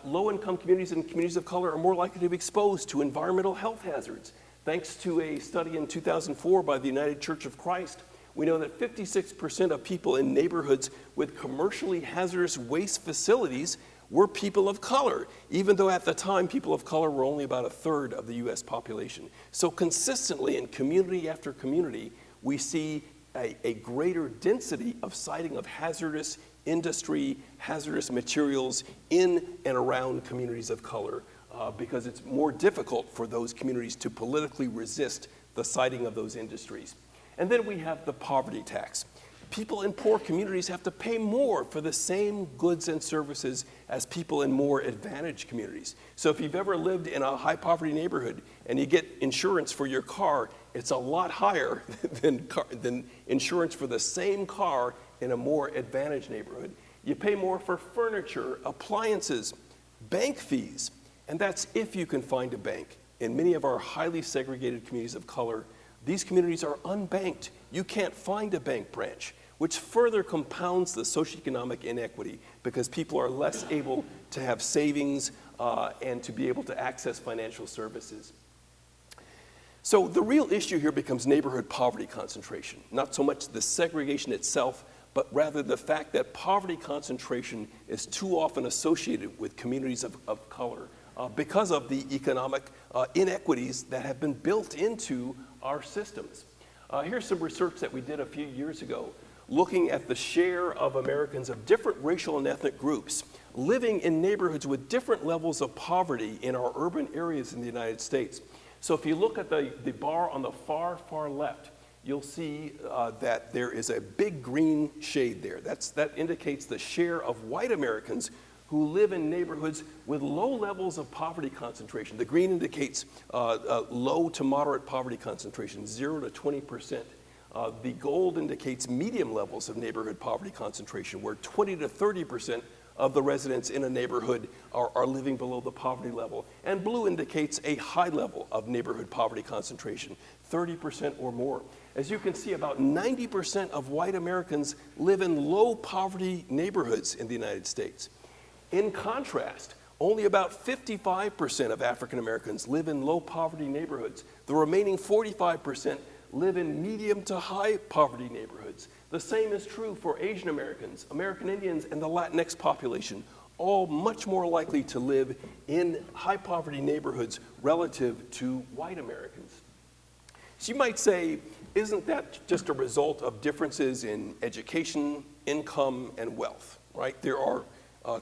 Low-income communities and communities of color are more likely to be exposed to environmental health hazards. Thanks to a study in 2004 by the United Church of Christ, we know that 56% of people in neighborhoods with commercially hazardous waste facilities were people of color, even though at the time people of color were only about a third of the US population. So consistently in community after community, we see a greater density of siting of hazardous industry, hazardous materials in and around communities of color because it's more difficult for those communities to politically resist the siting of those industries. And then we have the poverty tax. People in poor communities have to pay more for the same goods and services as people in more advantaged communities. So if you've ever lived in a high poverty neighborhood and you get insurance for your car, it's a lot higher than insurance for the same car in a more advantaged neighborhood. You pay more for furniture, appliances, bank fees, and that's if you can find a bank. In many of our highly segregated communities of color, these communities are unbanked. You can't find a bank branch, which further compounds the socioeconomic inequity because people are less able to have savings and to be able to access financial services. So the real issue here becomes neighborhood poverty concentration, not so much the segregation itself, but rather the fact that poverty concentration is too often associated with communities of color because of the economic inequities that have been built into our systems. Here's some research that we did a few years ago looking at the share of Americans of different racial and ethnic groups living in neighborhoods with different levels of poverty in our urban areas in the United States. So if you look at the bar on the far left, you'll see that there is a big green shade there. That indicates the share of white Americans who live in neighborhoods with low levels of poverty concentration. The green indicates low to moderate poverty concentration, 0 to 20%. The gold indicates medium levels of neighborhood poverty concentration, where 20 to 30% of the residents in a neighborhood are living below the poverty level. And blue indicates a high level of neighborhood poverty concentration, 30% or more. As you can see, about 90% of white Americans live in low poverty neighborhoods in the United States. In contrast, only about 55% of African Americans live in low poverty neighborhoods. The remaining 45% live in medium to high poverty neighborhoods. The same is true for Asian Americans, American Indians, and the Latinx population, all much more likely to live in high poverty neighborhoods relative to white Americans. So you might say, isn't that just a result of differences in education, income, and wealth, right? There are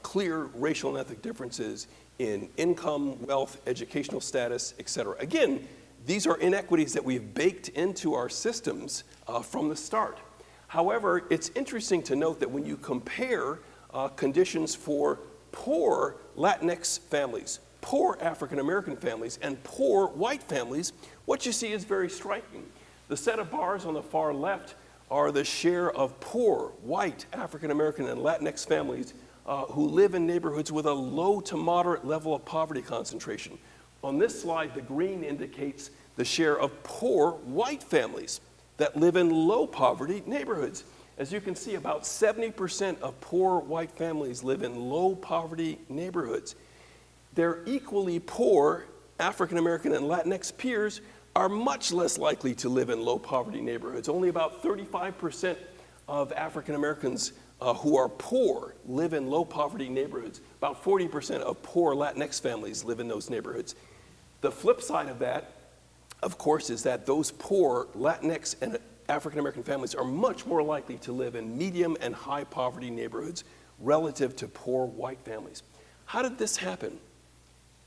clear racial and ethnic differences in income, wealth, educational status, et cetera. Again, these are inequities that we've baked into our systems from the start. However, it's interesting to note that when you compare conditions for poor Latinx families, poor African American families, and poor white families, what you see is very striking. The set of bars on the far left are the share of poor white African American and Latinx families who live in neighborhoods with a low to moderate level of poverty concentration. On this slide, the green indicates the share of poor white families that live in low poverty neighborhoods. As you can see, about 70% of poor white families live in low poverty neighborhoods. Their equally poor African American and Latinx peers are much less likely to live in low poverty neighborhoods. Only about 35% of African Americans who are poor live in low poverty neighborhoods. About 40% of poor Latinx families live in those neighborhoods. The flip side of that, of course, is that those poor Latinx and African American families are much more likely to live in medium and high poverty neighborhoods relative to poor white families. How did this happen?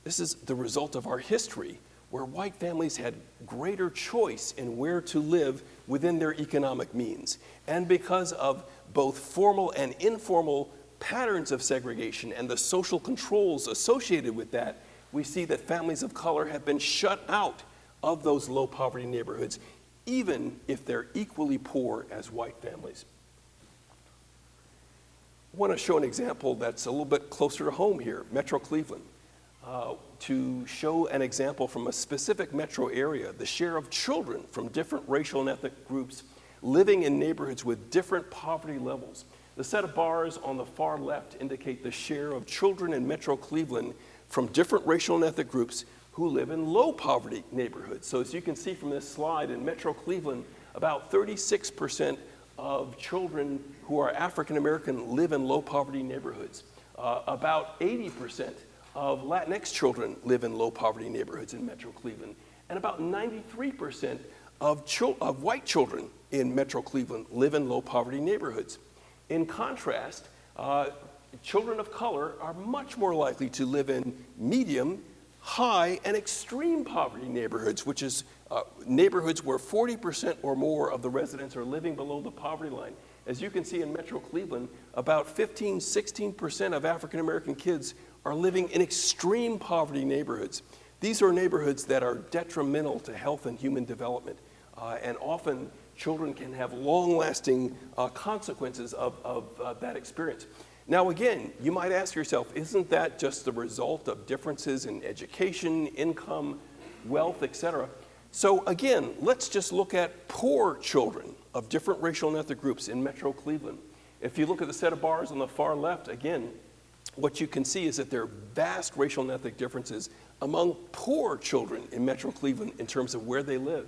This is the result of our history, where white families had greater choice in where to live within their economic means. And because of both formal and informal patterns of segregation and the social controls associated with that, we see that families of color have been shut out of those low poverty neighborhoods, even if they're equally poor as white families. I want to show an example that's a little bit closer to home here, Metro Cleveland. To show an example from a specific metro area, the share of children from different racial and ethnic groups living in neighborhoods with different poverty levels. The set of bars on the far left indicate the share of children in Metro Cleveland from different racial and ethnic groups who live in low poverty neighborhoods. So as you can see from this slide, in Metro Cleveland, about 36% of children who are African American live in low poverty neighborhoods. About 80% of Latinx children live in low poverty neighborhoods in Metro Cleveland. And about 93% of white children in Metro Cleveland live in low poverty neighborhoods. In contrast, children of color are much more likely to live in medium, high, and extreme poverty neighborhoods, which is neighborhoods where 40% or more of the residents are living below the poverty line. As you can see in Metro Cleveland, about 16% of African American kids are living in extreme poverty neighborhoods. These are neighborhoods that are detrimental to health and human development, and often children can have long-lasting consequences of that experience. Now again, you might ask yourself, isn't that just the result of differences in education, income, wealth, etc.? So again, let's just look at poor children of different racial and ethnic groups in Metro Cleveland. If you look at the set of bars on the far left, again, what you can see is that there are vast racial and ethnic differences among poor children in Metro Cleveland in terms of where they live.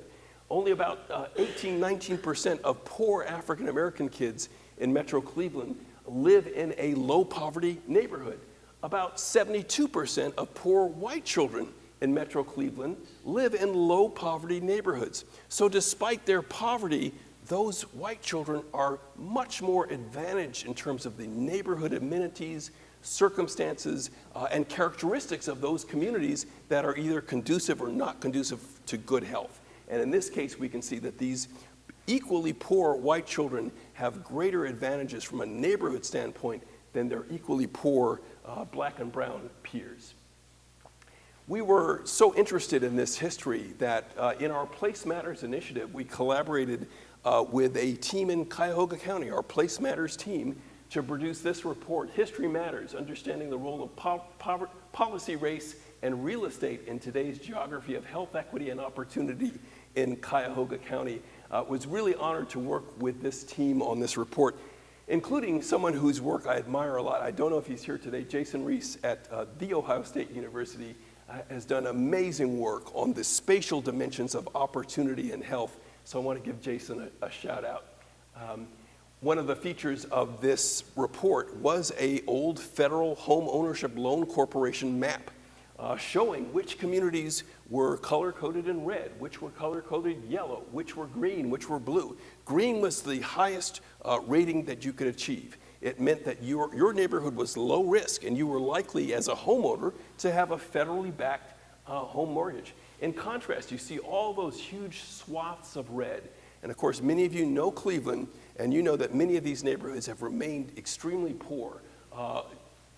Only about 19% of poor African American kids in Metro Cleveland live in a low poverty neighborhood. About 72% of poor white children in Metro Cleveland live in low poverty neighborhoods. So despite their poverty, those white children are much more advantaged in terms of the neighborhood amenities, circumstances, and characteristics of those communities that are either conducive or not conducive to good health. And in this case, we can see that these equally poor white children have greater advantages from a neighborhood standpoint than their equally poor black and brown peers. We were so interested in this history that in our Place Matters initiative, we collaborated with a team in Cuyahoga County, our Place Matters team, to produce this report, History Matters, Understanding the Role of Policy, Race, and Real Estate in Today's Geography of Health, Equity, and Opportunity in Cuyahoga County. Was really honored to work with this team on this report, including someone whose work I admire a lot. I don't know if he's here today. Jason Reese at The Ohio State University has done amazing work on the spatial dimensions of opportunity and health. So I want to give Jason a shout out. One of the features of this report was an old federal home ownership loan corporation map showing which communities were color-coded in red, which were color-coded yellow, which were green, which were blue. Green was the highest rating that you could achieve. It meant that your neighborhood was low risk and you were likely as a homeowner to have a federally backed home mortgage. In contrast, you see all those huge swaths of red. And of course, many of you know Cleveland, and you know that many of these neighborhoods have remained extremely poor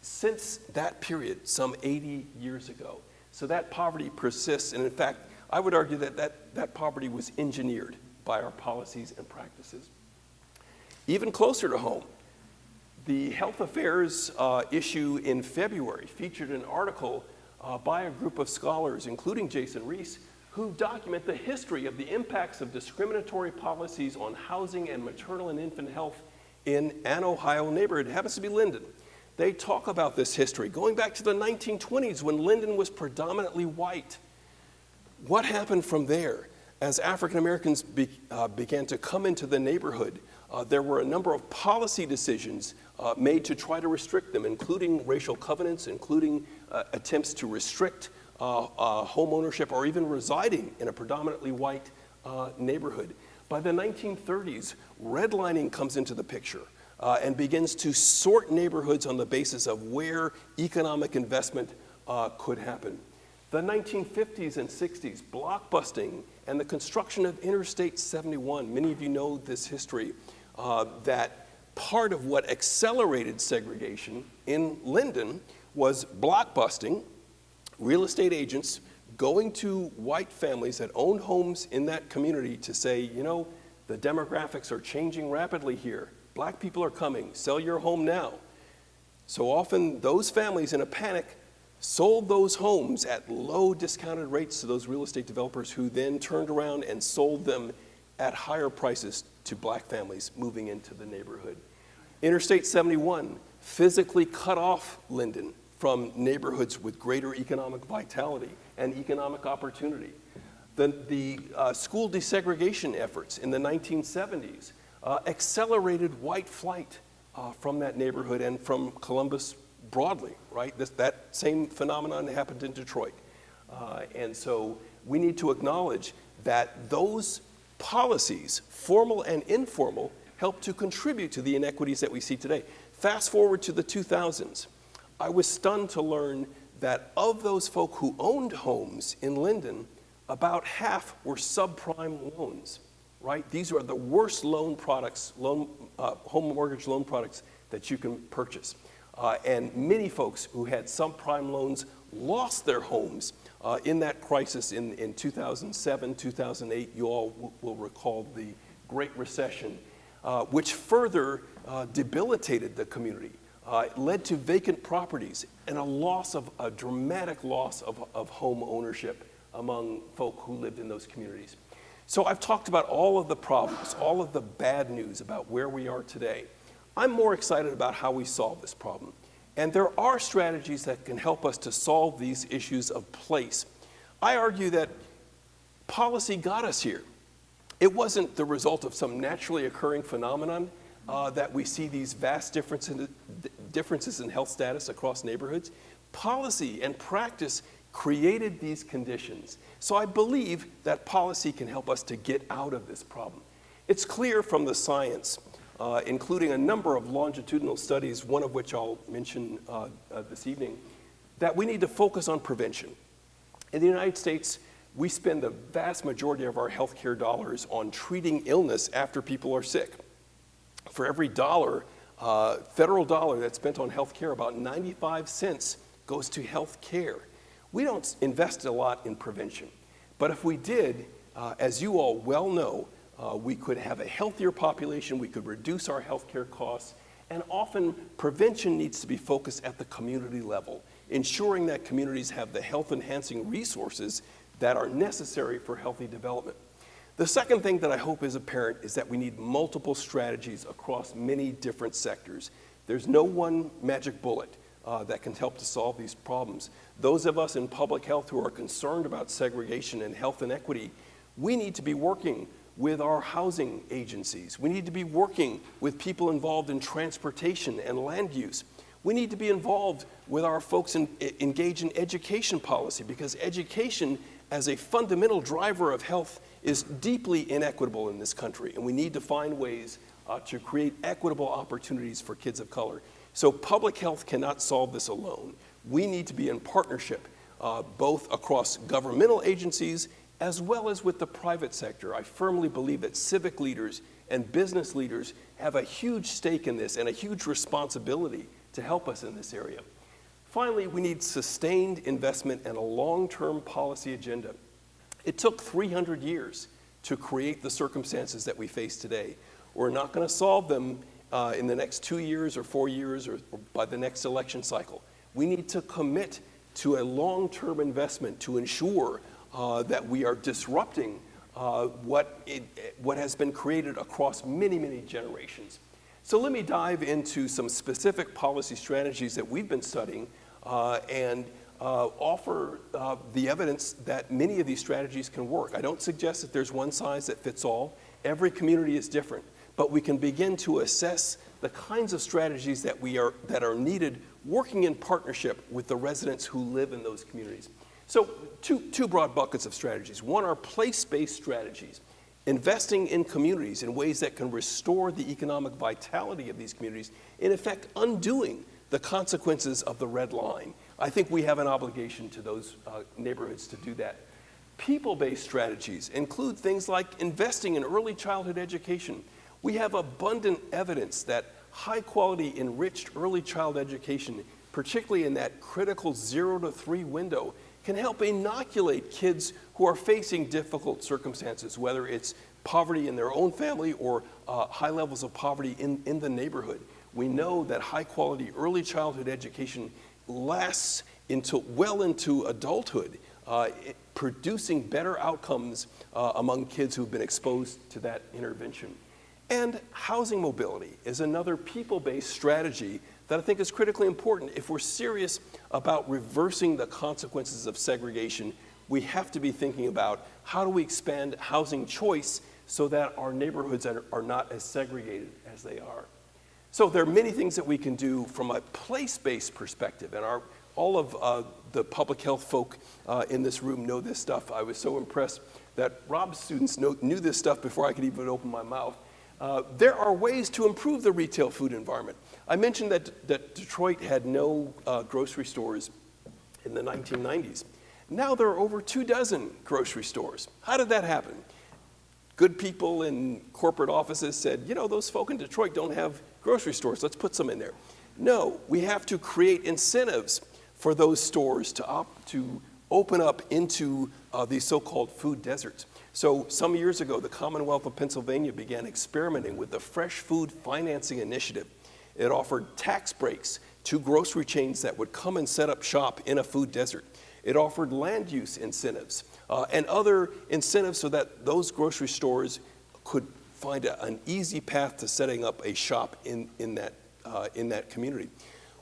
since that period, some 80 years ago. So that poverty persists, and in fact, I would argue that that poverty was engineered by our policies and practices. Even closer to home, the Health Affairs issue in February featured an article by a group of scholars, including Jason Reese, who document the history of the impacts of discriminatory policies on housing and maternal and infant health in an Ohio neighborhood. It happens to be Linden. They talk about this history going back to the 1920s when Linden was predominantly white. What happened from there? As African Americans began to come into the neighborhood, there were a number of policy decisions made to try to restrict them, including racial covenants, including attempts to restrict home ownership or even residing in a predominantly white neighborhood. By the 1930s, redlining comes into the picture and begins to sort neighborhoods on the basis of where economic investment could happen. The 1950s and 60s, blockbusting and the construction of Interstate 71. Many of you know this history, that part of what accelerated segregation in Linden was blockbusting, real estate agents going to white families that owned homes in that community to say, you know, the demographics are changing rapidly here. Black people are coming, sell your home now. So often those families in a panic sold those homes at low discounted rates to those real estate developers who then turned around and sold them at higher prices to black families moving into the neighborhood. Interstate 71 physically cut off Linden from neighborhoods with greater economic vitality and economic opportunity. The school desegregation efforts in the 1970s accelerated white flight from that neighborhood and from Columbus broadly, right? That same phenomenon happened in Detroit. And so we need to acknowledge that those policies, formal and informal, help to contribute to the inequities that we see today. Fast forward to the 2000s. I was stunned to learn that of those folk who owned homes in Linden, about half were subprime loans, right? These are the worst loan products, home mortgage loan products that you can purchase. And many folks who had subprime loans lost their homes in that crisis in 2007, 2008. You all will recall the Great Recession, which further debilitated the community. It led to vacant properties and a dramatic loss of home ownership among folk who lived in those communities. So I've talked about all of the problems, all of the bad news about where we are today. I'm more excited about how we solve this problem. And there are strategies that can help us to solve these issues of place. I argue that policy got us here. It wasn't the result of some naturally occurring phenomenon that we see these vast differences in health status across neighborhoods. Policy and practice created these conditions. So I believe that policy can help us to get out of this problem. It's clear from the science, including a number of longitudinal studies, one of which I'll mention this evening, that we need to focus on prevention. In the United States, we spend the vast majority of our healthcare dollars on treating illness after people are sick. For every federal dollar that's spent on healthcare, about 95 cents goes to healthcare. We don't invest a lot in prevention, but if we did, as you all well know, we could have a healthier population, we could reduce our healthcare costs, and often prevention needs to be focused at the community level, ensuring that communities have the health-enhancing resources that are necessary for healthy development. The second thing that I hope is apparent is that we need multiple strategies across many different sectors. There's no one magic bullet that can help to solve these problems. Those of us in public health who are concerned about segregation and health inequity, we need to be working with our housing agencies. We need to be working with people involved in transportation and land use. We need to be involved with our folks engaged in education policy, because education as a fundamental driver of health is deeply inequitable in this country, and we need to find ways to create equitable opportunities for kids of color. So public health cannot solve this alone. We need to be in partnership, both across governmental agencies as well as with the private sector. I firmly believe that civic leaders and business leaders have a huge stake in this and a huge responsibility to help us in this area. Finally, we need sustained investment and a long-term policy agenda. It took 300 years to create the circumstances that we face today. We're not going to solve them in the next 2 years or 4 years or by the next election cycle. We need to commit to a long-term investment to ensure that we are disrupting what has been created across many, many generations. So let me dive into some specific policy strategies that we've been studying and offer the evidence that many of these strategies can work. I don't suggest that there's one size that fits all. Every community is different, but we can begin to assess the kinds of strategies that are needed working in partnership with the residents who live in those communities. So two broad buckets of strategies. One are place-based strategies, investing in communities in ways that can restore the economic vitality of these communities, in effect undoing the consequences of the red line. I think we have an obligation to those neighborhoods to do that. People-based strategies include things like investing in early childhood education. We have abundant evidence that high-quality, enriched early child education, particularly in that critical 0 to 3 window, can help inoculate kids who are facing difficult circumstances, whether it's poverty in their own family or high levels of poverty in the neighborhood. We know that high-quality early childhood education lasts well into adulthood, producing better outcomes among kids who've been exposed to that intervention. And housing mobility is another people-based strategy that I think is critically important. If we're serious about reversing the consequences of segregation, we have to be thinking about how do we expand housing choice so that our neighborhoods are not as segregated as they are. So there are many things that we can do from a place-based perspective, and all of the public health folk in this room know this stuff. I was so impressed that Rob's students knew this stuff before I could even open my mouth. There are ways to improve the retail food environment. I mentioned that Detroit had no grocery stores in the 1990s. Now there are over 24 grocery stores. How did that happen? Good people in corporate offices said, you know, those folk in Detroit don't have grocery stores, let's put some in there. No, we have to create incentives for those stores to open up into these so-called food deserts. So some years ago, the Commonwealth of Pennsylvania began experimenting with the Fresh Food Financing Initiative. It offered tax breaks to grocery chains that would come and set up shop in a food desert. It offered land use incentives and other incentives so that those grocery stores could find an easy path to setting up a shop in that community.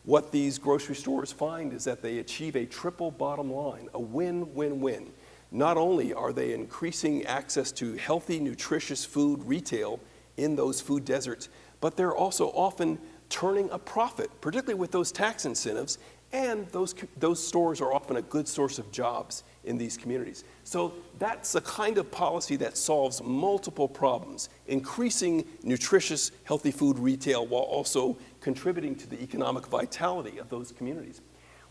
What these grocery stores find is that they achieve a triple bottom line, a win-win-win. Not only are they increasing access to healthy, nutritious food retail in those food deserts, but they're also often turning a profit, particularly with those tax incentives, and those stores are often a good source of jobs in these communities. So that's the kind of policy that solves multiple problems, increasing nutritious, healthy food retail while also contributing to the economic vitality of those communities.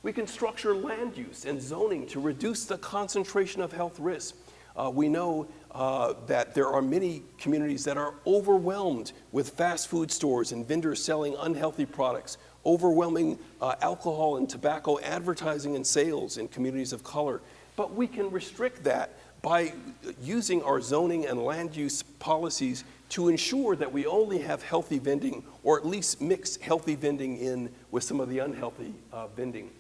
We can structure land use and zoning to reduce the concentration of health risks. We know that there are many communities that are overwhelmed with fast food stores and vendors selling unhealthy products, overwhelming alcohol and tobacco advertising and sales in communities of color. But we can restrict that by using our zoning and land use policies to ensure that we only have healthy vending, or at least mix healthy vending in with some of the unhealthy vending.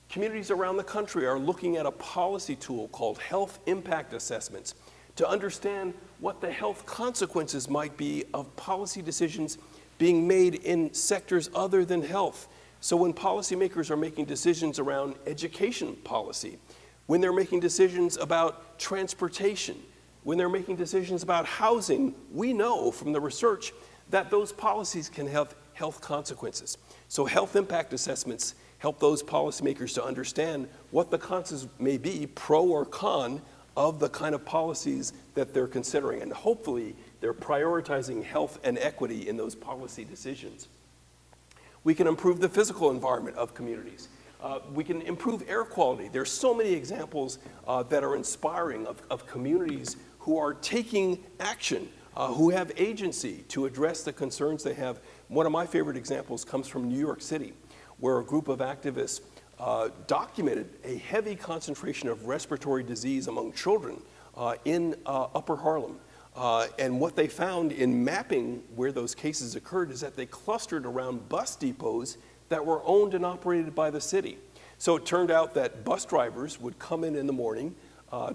Communities around the country are looking at a policy tool called health impact assessments to understand what the health consequences might be of policy decisions being made in sectors other than health. So when policymakers are making decisions around education policy, when they're making decisions about transportation, when they're making decisions about housing, we know from the research that those policies can have health consequences. So health impact assessments help those policymakers to understand what the consequences may be, pro or con, of the kind of policies that they're considering. And hopefully, they're prioritizing health and equity in those policy decisions. We can improve the physical environment of communities. We can improve air quality. There's so many examples that are inspiring of communities who are taking action, who have agency to address the concerns they have. One of my favorite examples comes from New York City, where a group of activists documented a heavy concentration of respiratory disease among children in Upper Harlem. And what they found in mapping where those cases occurred is that they clustered around bus depots that were owned and operated by the city. So it turned out that bus drivers would come in the morning,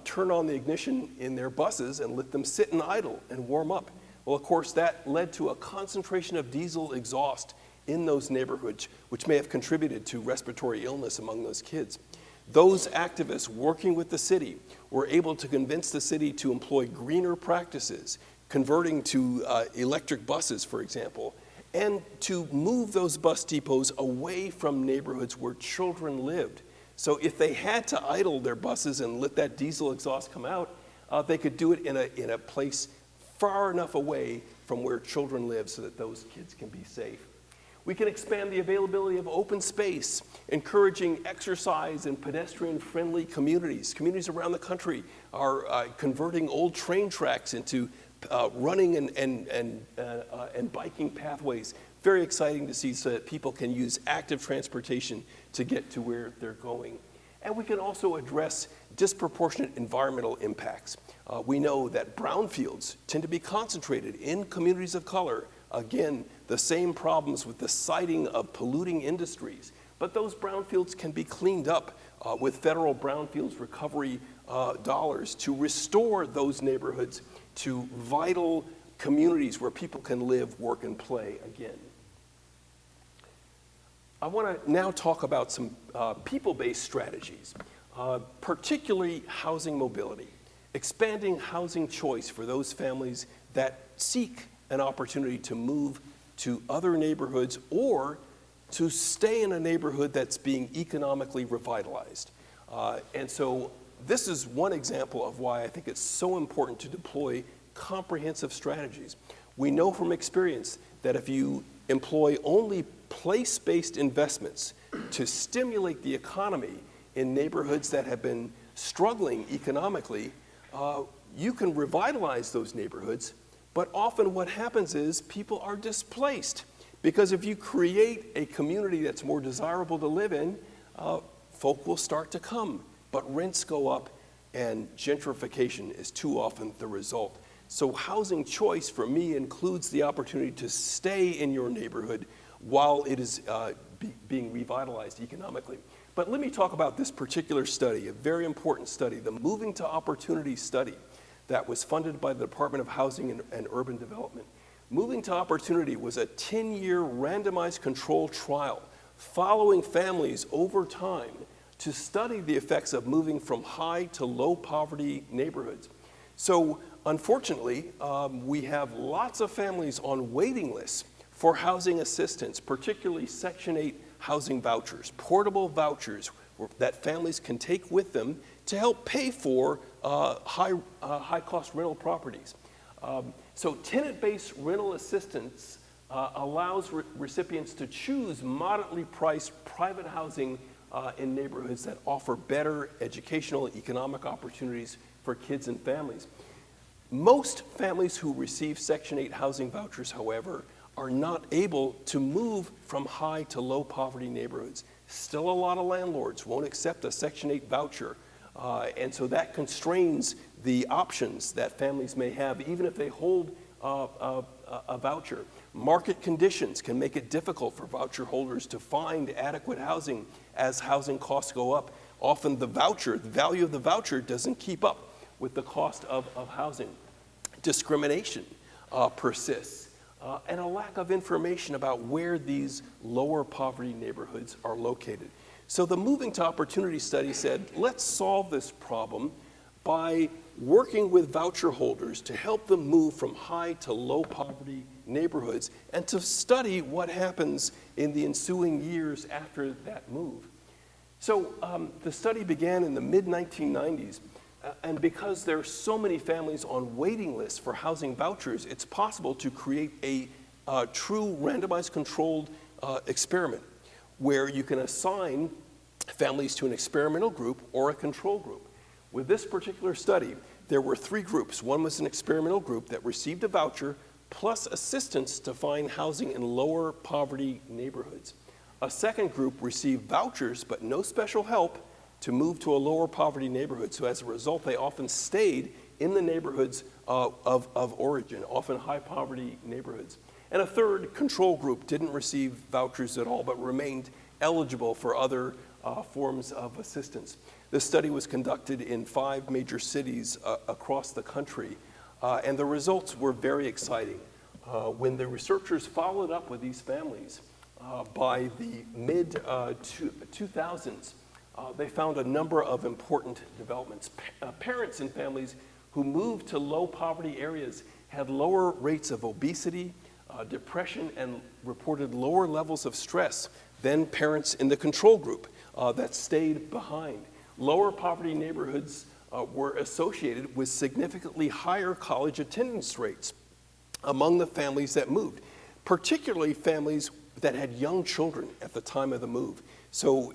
turn on the ignition in their buses and let them sit and idle and warm up. Well, of course, that led to a concentration of diesel exhaust in those neighborhoods, which may have contributed to respiratory illness among those kids. Those activists working with the city were able to convince the city to employ greener practices, converting to electric buses, for example, and to move those bus depots away from neighborhoods where children lived. So if they had to idle their buses and let that diesel exhaust come out, they could do it in a place far enough away from where children live so that those kids can be safe. We can expand the availability of open space, encouraging exercise and pedestrian-friendly communities. Communities around the country are converting old train tracks into running and biking pathways. Very exciting to see so that people can use active transportation to get to where they're going. And we can also address disproportionate environmental impacts. We know that brownfields tend to be concentrated in communities of color. Again, the same problems with the siting of polluting industries. But those brownfields can be cleaned up with federal brownfields recovery dollars to restore those neighborhoods to vital communities where people can live, work, and play again. I want to now talk about some people-based strategies, particularly housing mobility, expanding housing choice for those families that seek an opportunity to move to other neighborhoods or to stay in a neighborhood that's being economically revitalized. And so this is one example of why I think it's so important to deploy comprehensive strategies. We know from experience that if you employ only place-based investments to stimulate the economy in neighborhoods that have been struggling economically, you can revitalize those neighborhoods, but often what happens is people are displaced. Because if you create a community that's more desirable to live in, folk will start to come, but rents go up and gentrification is too often the result. So housing choice for me includes the opportunity to stay in your neighborhood while it is being revitalized economically. But let me talk about this particular study, a very important study, the Moving to Opportunity study that was funded by the Department of Housing and Urban Development. Moving to Opportunity was a 10-year randomized control trial following families over time to study the effects of moving from high to low poverty neighborhoods. So unfortunately, we have lots of families on waiting lists for housing assistance, particularly Section 8 housing vouchers, portable vouchers that families can take with them to help pay for high-cost rental properties. So tenant-based rental assistance allows recipients to choose moderately priced private housing in neighborhoods that offer better educational and economic opportunities for kids and families. Most families who receive Section 8 housing vouchers, however, are not able to move from high to low poverty neighborhoods. Still a lot of landlords won't accept a Section 8 voucher, and so that constrains the options that families may have, even if they hold a voucher. Market conditions can make it difficult for voucher holders to find adequate housing as housing costs go up. Often the value of the voucher doesn't keep up with the cost of housing. Discrimination persists. And a lack of information about where these lower poverty neighborhoods are located. So the Moving to Opportunity study said, let's solve this problem by working with voucher holders to help them move from high to low poverty neighborhoods and to study what happens in the ensuing years after that move. So the study began in the mid-1990s. And because there are so many families on waiting lists for housing vouchers, it's possible to create a true randomized controlled experiment where you can assign families to an experimental group or a control group. With this particular study, there were 3 groups. One was an experimental group that received a voucher plus assistance to find housing in lower poverty neighborhoods. A second group received vouchers but no special help to move to a lower poverty neighborhood. So as a result, they often stayed in the neighborhoods of origin, often high poverty neighborhoods. And a third control group didn't receive vouchers at all, but remained eligible for other forms of assistance. This study was conducted in 5 major cities across the country, and the results were very exciting. When the researchers followed up with these families by the mid-2000s, they found a number of important developments. Parents and families who moved to low poverty areas had lower rates of obesity, depression, and reported lower levels of stress than parents in the control group that stayed behind. Lower poverty neighborhoods were associated with significantly higher college attendance rates among the families that moved, particularly families that had young children at the time of the move. So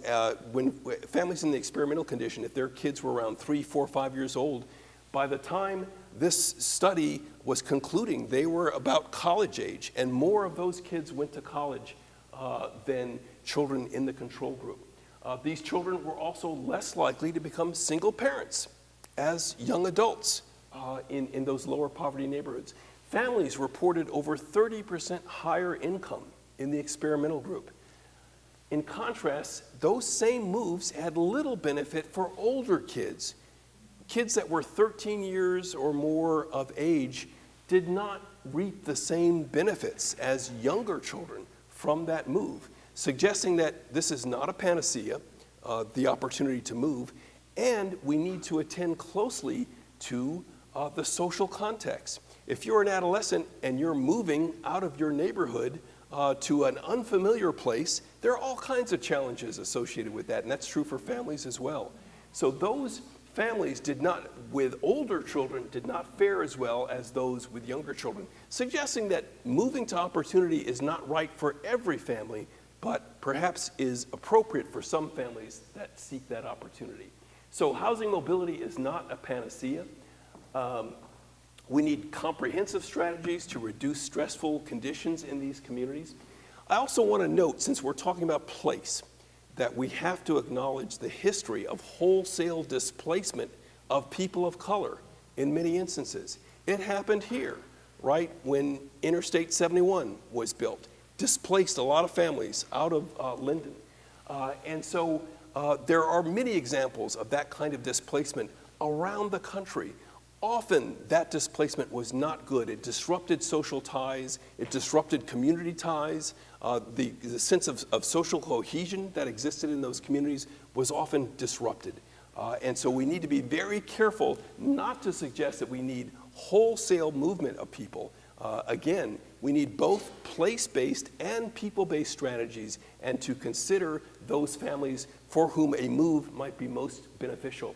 when families in the experimental condition, if their kids were around 3, 4, 5 years old, by the time this study was concluding, they were about college age, and more of those kids went to college than children in the control group. These children were also less likely to become single parents as young adults in those lower poverty neighborhoods. Families reported over 30% higher income in the experimental group. In contrast, those same moves had little benefit for older kids. Kids that were 13 years or more of age did not reap the same benefits as younger children from that move, suggesting that this is not a panacea, the opportunity to move, and we need to attend closely to the social context. If you're an adolescent and you're moving out of your neighborhood to an unfamiliar place, there are all kinds of challenges associated with that, and that's true for families as well. So those families with older children did not fare as well as those with younger children, suggesting that moving to opportunity is not right for every family, but perhaps is appropriate for some families that seek that opportunity. So housing mobility is not a panacea. We need comprehensive strategies to reduce stressful conditions in these communities. I also want to note, since we're talking about place, that we have to acknowledge the history of wholesale displacement of people of color in many instances. It happened here, right, when Interstate 71 was built, displaced a lot of families out of Linden. And so there are many examples of that kind of displacement around the country. Often that displacement was not good. It disrupted social ties, it disrupted community ties. The sense of social cohesion that existed in those communities was often disrupted. And so we need to be very careful not to suggest that we need wholesale movement of people. Again, we need both place-based and people-based strategies, and to consider those families for whom a move might be most beneficial.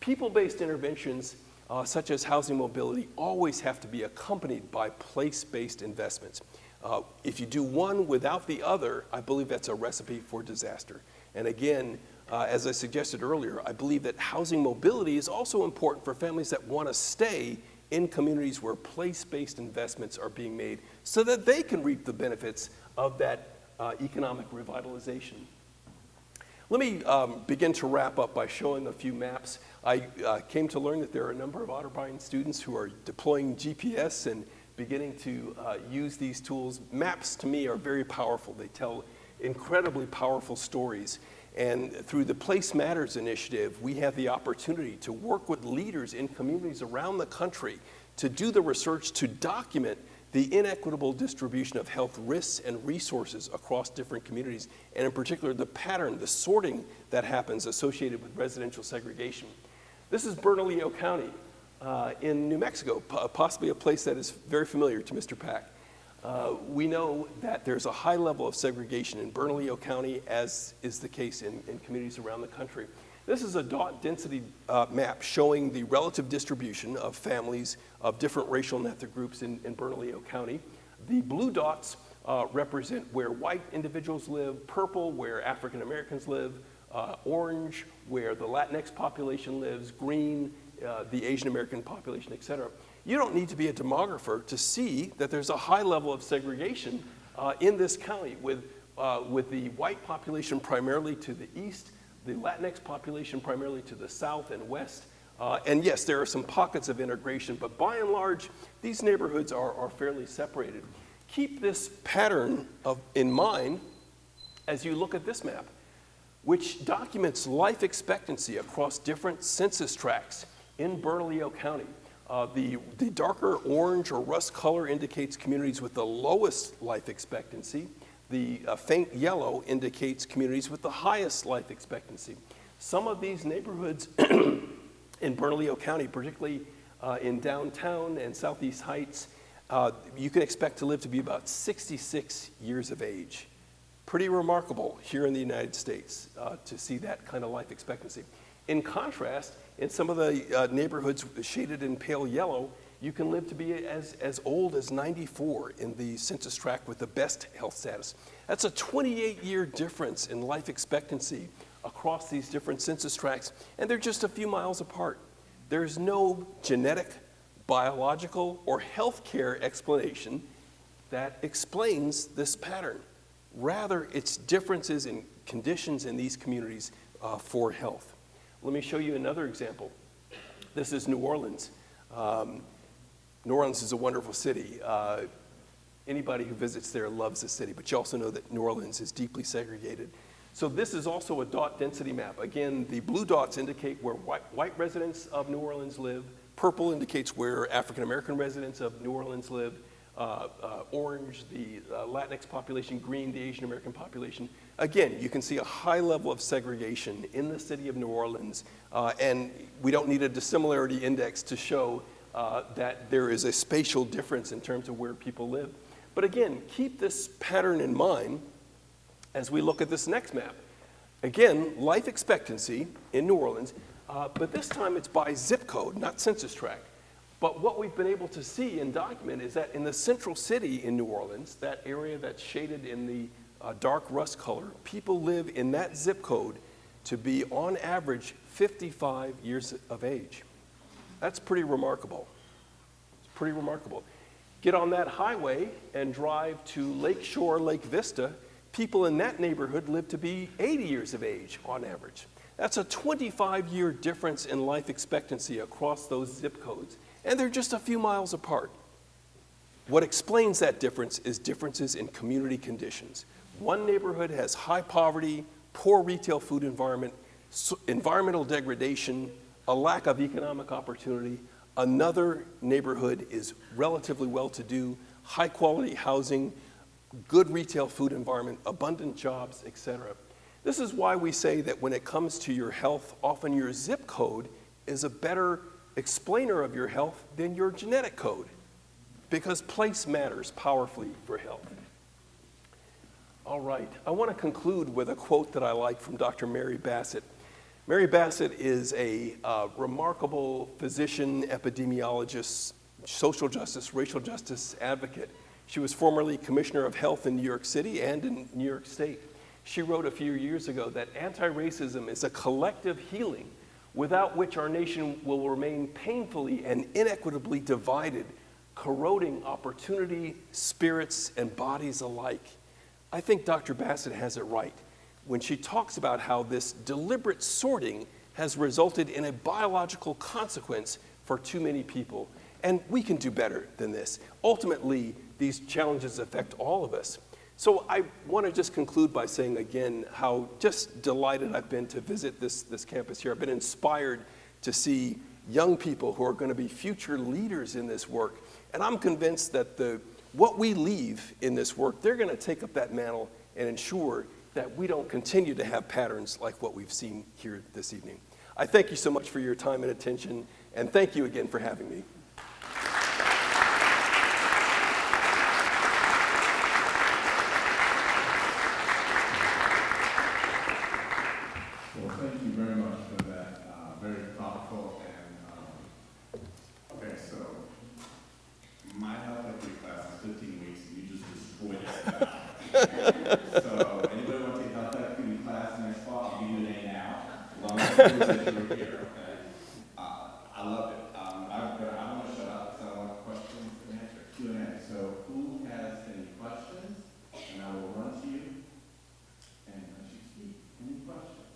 People-based interventions such as housing mobility always have to be accompanied by place-based investments. If you do one without the other, I believe that's a recipe for disaster. And again, as I suggested earlier, I believe that housing mobility is also important for families that want to stay in communities where place-based investments are being made so that they can reap the benefits of that economic revitalization. Let me begin to wrap up by showing a few maps. I came to learn that there are a number of Otterbein students who are deploying GPS and beginning to use these tools. Maps, to me, are very powerful. They tell incredibly powerful stories. And through the Place Matters initiative, we have the opportunity to work with leaders in communities around the country to do the research to document the inequitable distribution of health risks and resources across different communities, and in particular, the pattern, the sorting that happens associated with residential segregation. This is Bernalillo County in New Mexico, possibly a place that is very familiar to Mr. Pack. We know that there's a high level of segregation in Bernalillo County, as is the case in communities around the country. This is a dot density map showing the relative distribution of families of different racial and ethnic groups in Bernalillo County. The blue dots represent where white individuals live, purple where African Americans live, orange where the Latinx population lives, green the Asian American population, et cetera. You don't need to be a demographer to see that there's a high level of segregation in this county with the white population primarily to the east, the Latinx population primarily to the south and west. And yes, there are some pockets of integration, but by and large, these neighborhoods are fairly separated. Keep this pattern in mind as you look at this map, which documents life expectancy across different census tracts in Bernalillo County. The darker orange or rust color indicates communities with the lowest life expectancy. The faint yellow indicates communities with the highest life expectancy. Some of these neighborhoods in Bernalillo County, particularly in downtown and Southeast Heights, you can expect to live to be about 66 years of age. Pretty remarkable here in the United States to see that kind of life expectancy. In contrast, in some of the neighborhoods shaded in pale yellow, you can live to be as old as 94 in the census tract with the best health status. That's a 28-year difference in life expectancy across these different census tracts, and they're just a few miles apart. There's no genetic, biological, or healthcare explanation that explains this pattern. Rather, it's differences in conditions in these communities for health. Let me show you another example. This is New Orleans. New Orleans is a wonderful city. Anybody who visits there loves the city, but you also know that New Orleans is deeply segregated. So this is also a dot density map. Again, the blue dots indicate where white residents of New Orleans live. Purple indicates where African American residents of New Orleans live. orange, the Latinx population, green, the Asian American population. Again, you can see a high level of segregation in the city of New Orleans, and we don't need a dissimilarity index to show that there is a spatial difference in terms of where people live. But again, keep this pattern in mind as we look at this next map. Again, life expectancy in New Orleans, but this time it's by zip code, not census tract. But what we've been able to see and document is that in the central city in New Orleans, that area that's shaded in the dark rust color, people live in that zip code to be on average 55 years of age. That's pretty remarkable. It's pretty remarkable. Get on that highway and drive to Lakeshore, Lake Vista. People in that neighborhood live to be 80 years of age on average. That's a 25-year difference in life expectancy across those zip codes, and they're just a few miles apart. What explains that difference is differences in community conditions. One neighborhood has high poverty, poor retail food environment, environmental degradation, a lack of economic opportunity. Another neighborhood is relatively well-to-do, high-quality housing, good retail food environment, abundant jobs, etc. This is why we say that when it comes to your health, often your zip code is a better explainer of your health than your genetic code, because place matters powerfully for health. All right, I want to conclude with a quote that I like from Dr. Mary Bassett. Mary Bassett is a remarkable physician, epidemiologist, social justice, racial justice advocate. She was formerly Commissioner of Health in New York City and in New York State. She wrote a few years ago that anti-racism is a collective healing without which our nation will remain painfully and inequitably divided, corroding opportunity, spirits, and bodies alike. I think Dr. Bassett has it right when she talks about how this deliberate sorting has resulted in a biological consequence for too many people. And we can do better than this. Ultimately, these challenges affect all of us. So I want to just conclude by saying again how just delighted I've been to visit this campus here. I've been inspired to see young people who are going to be future leaders in this work. And I'm convinced that what we leave in this work, they're going to take up that mantle and ensure that we don't continue to have patterns like what we've seen here this evening. I thank you so much for your time and attention, and thank you again for having me. Well, thank you very much for that. Very thoughtful and, okay, so my health equity class is 15 weeks and you just destroyed it. So anybody want to take health equity class next fall? I'll give you an A now. As long as you that you were here, okay? I love it. I'm going to shut up because I want questions and answers. Q&A. So who has any questions? And I will run to you and let you speak. Any questions?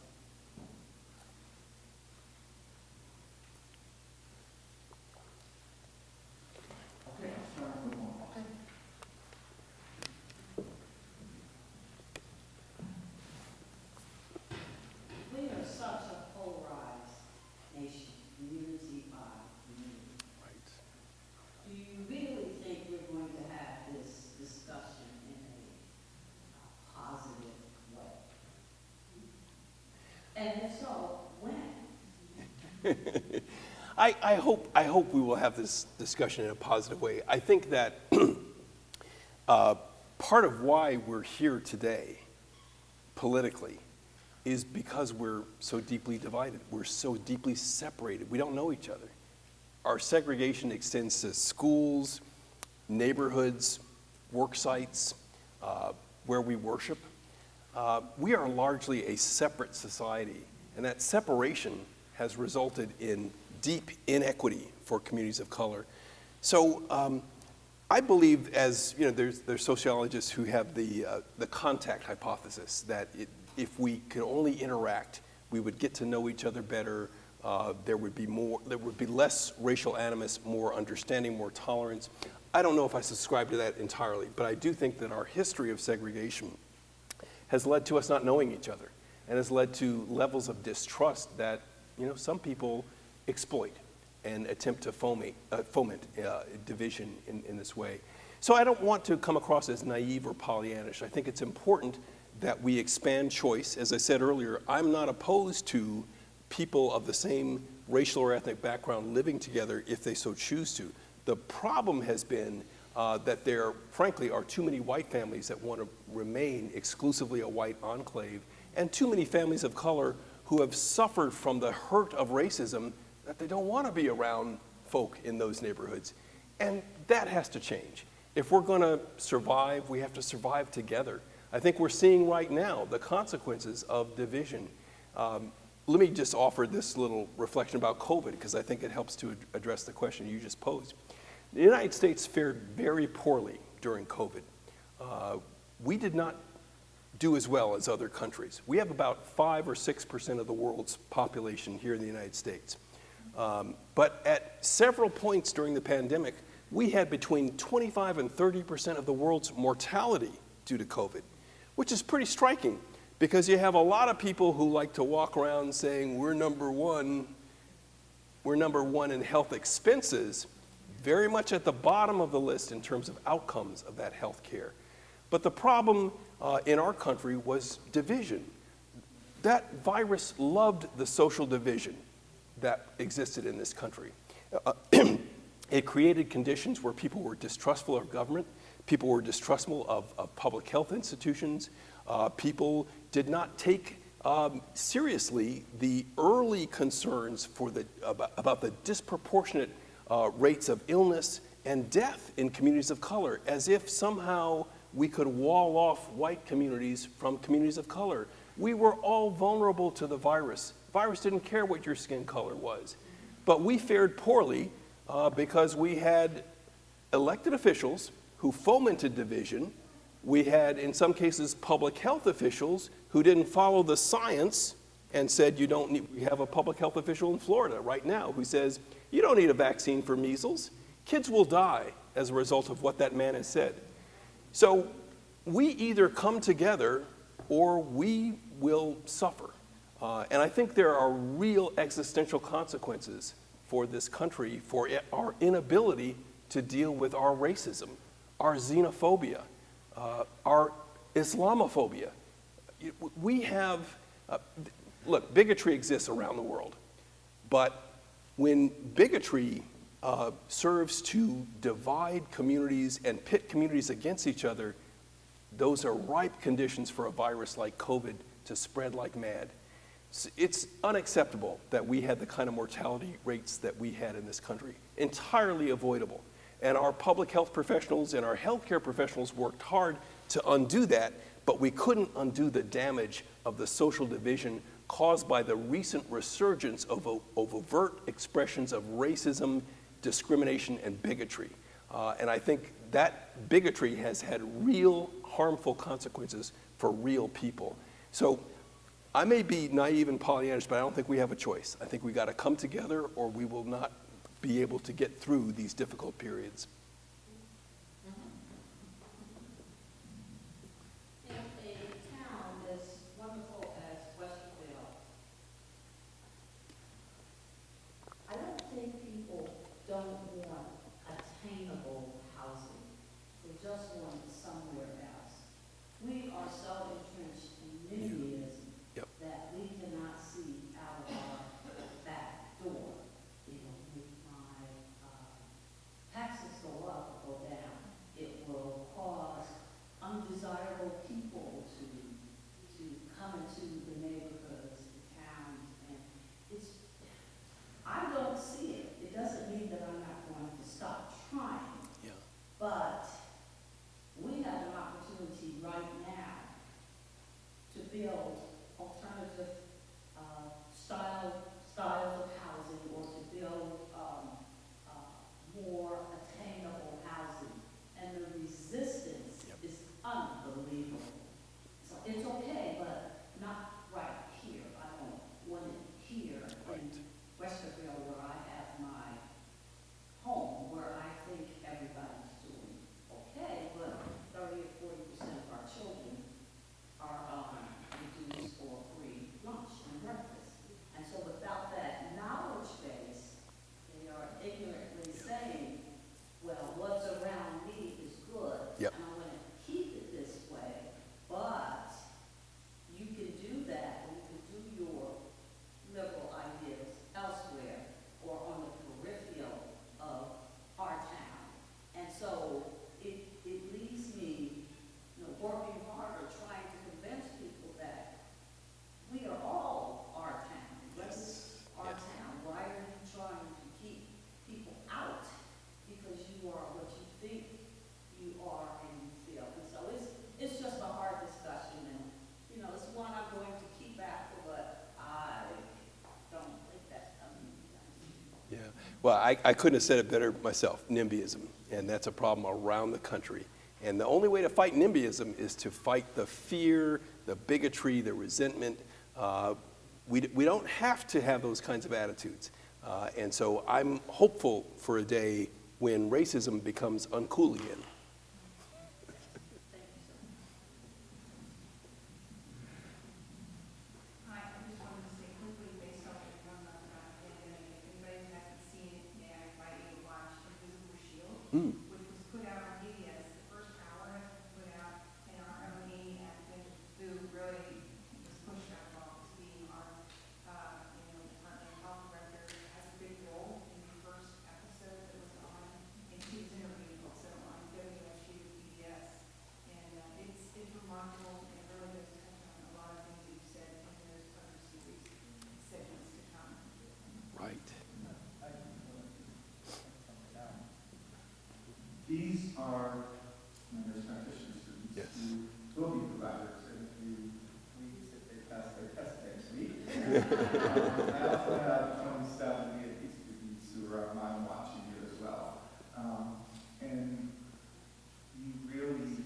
Okay, I'll start with one. Okay. We are such a polarized nation, community by community. Right. Do you really think we're going to have this discussion in a positive way? And if so, when? I hope we will have this discussion in a positive way. I think that part of why we're here today politically is because we're so deeply divided. We're so deeply separated. We don't know each other. Our segregation extends to schools, neighborhoods, work sites, where we worship. We are largely a separate society, and that separation has resulted in deep inequity for communities of color. So I believe, as you know, there's sociologists who have the contact hypothesis that if we could only interact, we would get to know each other better. There would be less racial animus, more understanding, more tolerance. I don't know if I subscribe to that entirely, but I do think that our history of segregation has led to us not knowing each other, and has led to levels of distrust that some people exploit and attempt to foment division in this way. So I don't want to come across as naive or Pollyannish. I think it's important that we expand choice. As I said earlier, I'm not opposed to people of the same racial or ethnic background living together if they so choose to. The problem has been that there, frankly, are too many white families that want to remain exclusively a white enclave, and too many families of color who have suffered from the hurt of racism that they don't want to be around folk in those neighborhoods. And that has to change. If we're going to survive, we have to survive together. I think we're seeing right now the consequences of division. Let me just offer this little reflection about COVID, because I think it helps to address the question you just posed. The United States fared very poorly during COVID. We did not do as well as other countries. We have about 5 or 6% of the world's population here in the United States. But at several points during the pandemic, we had between 25 and 30% of the world's mortality due to COVID, which is pretty striking because you have a lot of people who like to walk around saying we're number one in health expenses, very much at the bottom of the list in terms of outcomes of that health care. But the problem in our country was division. That virus loved the social division that existed in this country. It created conditions where people were distrustful of government, people were distrustful of public health institutions, people did not take seriously the early concerns about the disproportionate rates of illness and death in communities of color, as if somehow we could wall off white communities from communities of color. We were all vulnerable to the virus. The virus didn't care what your skin color was. But we fared poorly because we had elected officials who fomented division. We had, in some cases, public health officials who didn't follow the science and said you don't need, we have a public health official in Florida right now who says, you don't need a vaccine for measles. Kids will die as a result of what that man has said. So we either come together or we will suffer. And I think there are real existential consequences for this country for our inability to deal with our racism, our xenophobia, our Islamophobia. We have, look, bigotry exists around the world, but when bigotry serves to divide communities and pit communities against each other, those are ripe conditions for a virus like COVID to spread like mad. It's unacceptable that we had the kind of mortality rates that we had in this country, entirely avoidable. And our public health professionals and our healthcare professionals worked hard to undo that, but we couldn't undo the damage of the social division caused by the recent resurgence of overt expressions of racism, discrimination, and bigotry. And I think that bigotry has had real harmful consequences for real people. So I may be naive and Pollyannish, but I don't think we have a choice. I think we got to come together or we will not be able to get through these difficult periods. In a town as wonderful as Westville, I don't think people don't want attainable housing. They just want it somewhere else. We are so entrenched in NIMBYism that we cannot see out of our back door. You know, with my taxes go Well, I couldn't have said it better myself, NIMBYism, and that's a problem around the country. And the only way to fight NIMBYism is to fight the fear, the bigotry, the resentment. We don't have to have those kinds of attitudes. And so I'm hopeful for a day when racism becomes uncool again. Hi, I just wanted to say quickly, based off the pandemic, if anybody hasn't seen it, may I invite you to watch Invisible Shield, which was put out on PBS. The first hour has been put out, and our Emily and Vince Fu really was pushed out to be our, Department of Health Director, has a big role in the first episode that was on, and she was interviewed also on WSU PBS. And it's remarkable, and it really does touch on a lot of things you've said, and there's other series segments to come. Right. These are nurse practitioner students Yes. who will be providers in a few weeks if they pass their test next week. I also have 27 EAP students who are online watching you as well. And you really,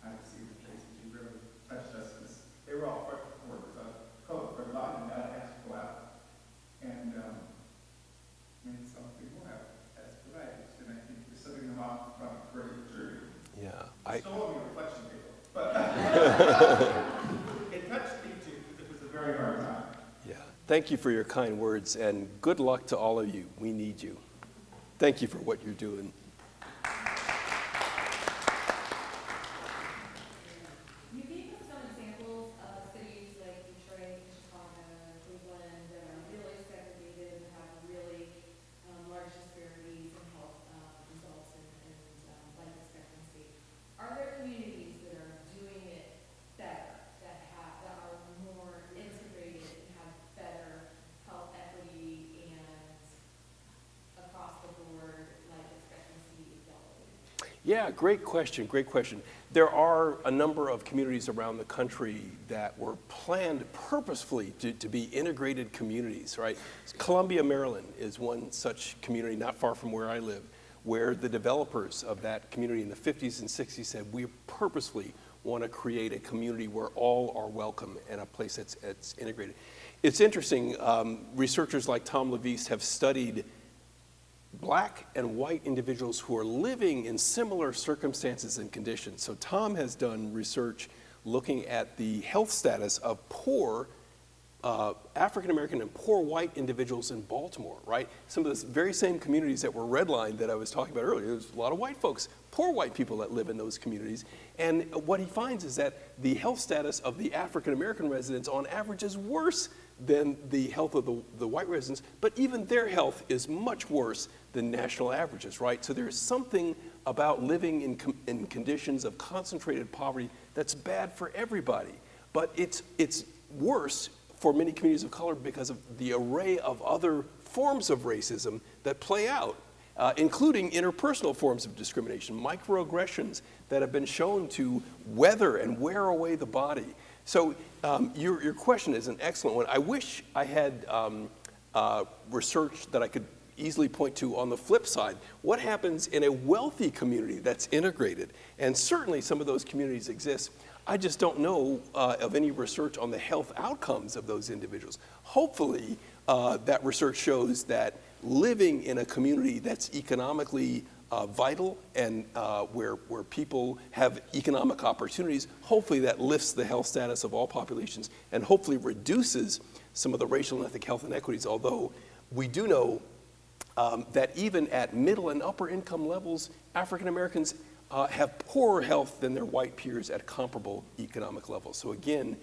I see the faces, you really touched us because they were all part of COVID for a lot, and now they have to go out. And some people have escalated, and I think you're setting them up from a great journey. Yeah. Still on your reflection paper, but it touched me too, because it was a very hard time. Yeah. Thank you for your kind words, and good luck to all of you. We need you. Thank you for what you're doing. You gave us some examples of cities like Detroit, Chicago, Cleveland that are really segregated and have really large disparities in health results and life expectancy. Are there communities that are doing it better, that are more integrated and have better health equity and across the board life expectancy equality? Yeah, great question, great question. There are a number of communities around the country that were planned purposefully to be integrated communities, right? Columbia, Maryland is one such community not far from where I live, where the developers of that community in the 50s and 60s said, we purposefully want to create a community where all are welcome and a place that's integrated. It's interesting, researchers like Tom Levice have studied Black and white individuals who are living in similar circumstances and conditions. So Tom has done research looking at the health status of poor African American and poor white individuals in Baltimore, right? Some of the very same communities that were redlined that I was talking about earlier. There's a lot of white folks, poor white people that live in those communities. And what he finds is that the health status of the African American residents on average is worse than the health of the white residents, but even their health is much worse than national averages, right? So there's something about living in conditions of concentrated poverty that's bad for everybody, but it's worse for many communities of color because of the array of other forms of racism that play out, including interpersonal forms of discrimination, microaggressions that have been shown to weather and wear away the body. So your question is an excellent one. I wish I had research that I could easily point to on the flip side. What happens in a wealthy community that's integrated? And certainly some of those communities exist. I just don't know of any research on the health outcomes of those individuals. Hopefully, that research shows that living in a community that's economically vital and where people have economic opportunities, hopefully that lifts the health status of all populations and hopefully reduces some of the racial and ethnic health inequities, although we do know that even at middle and upper income levels, African Americans have poorer health than their white peers at comparable economic levels. So again,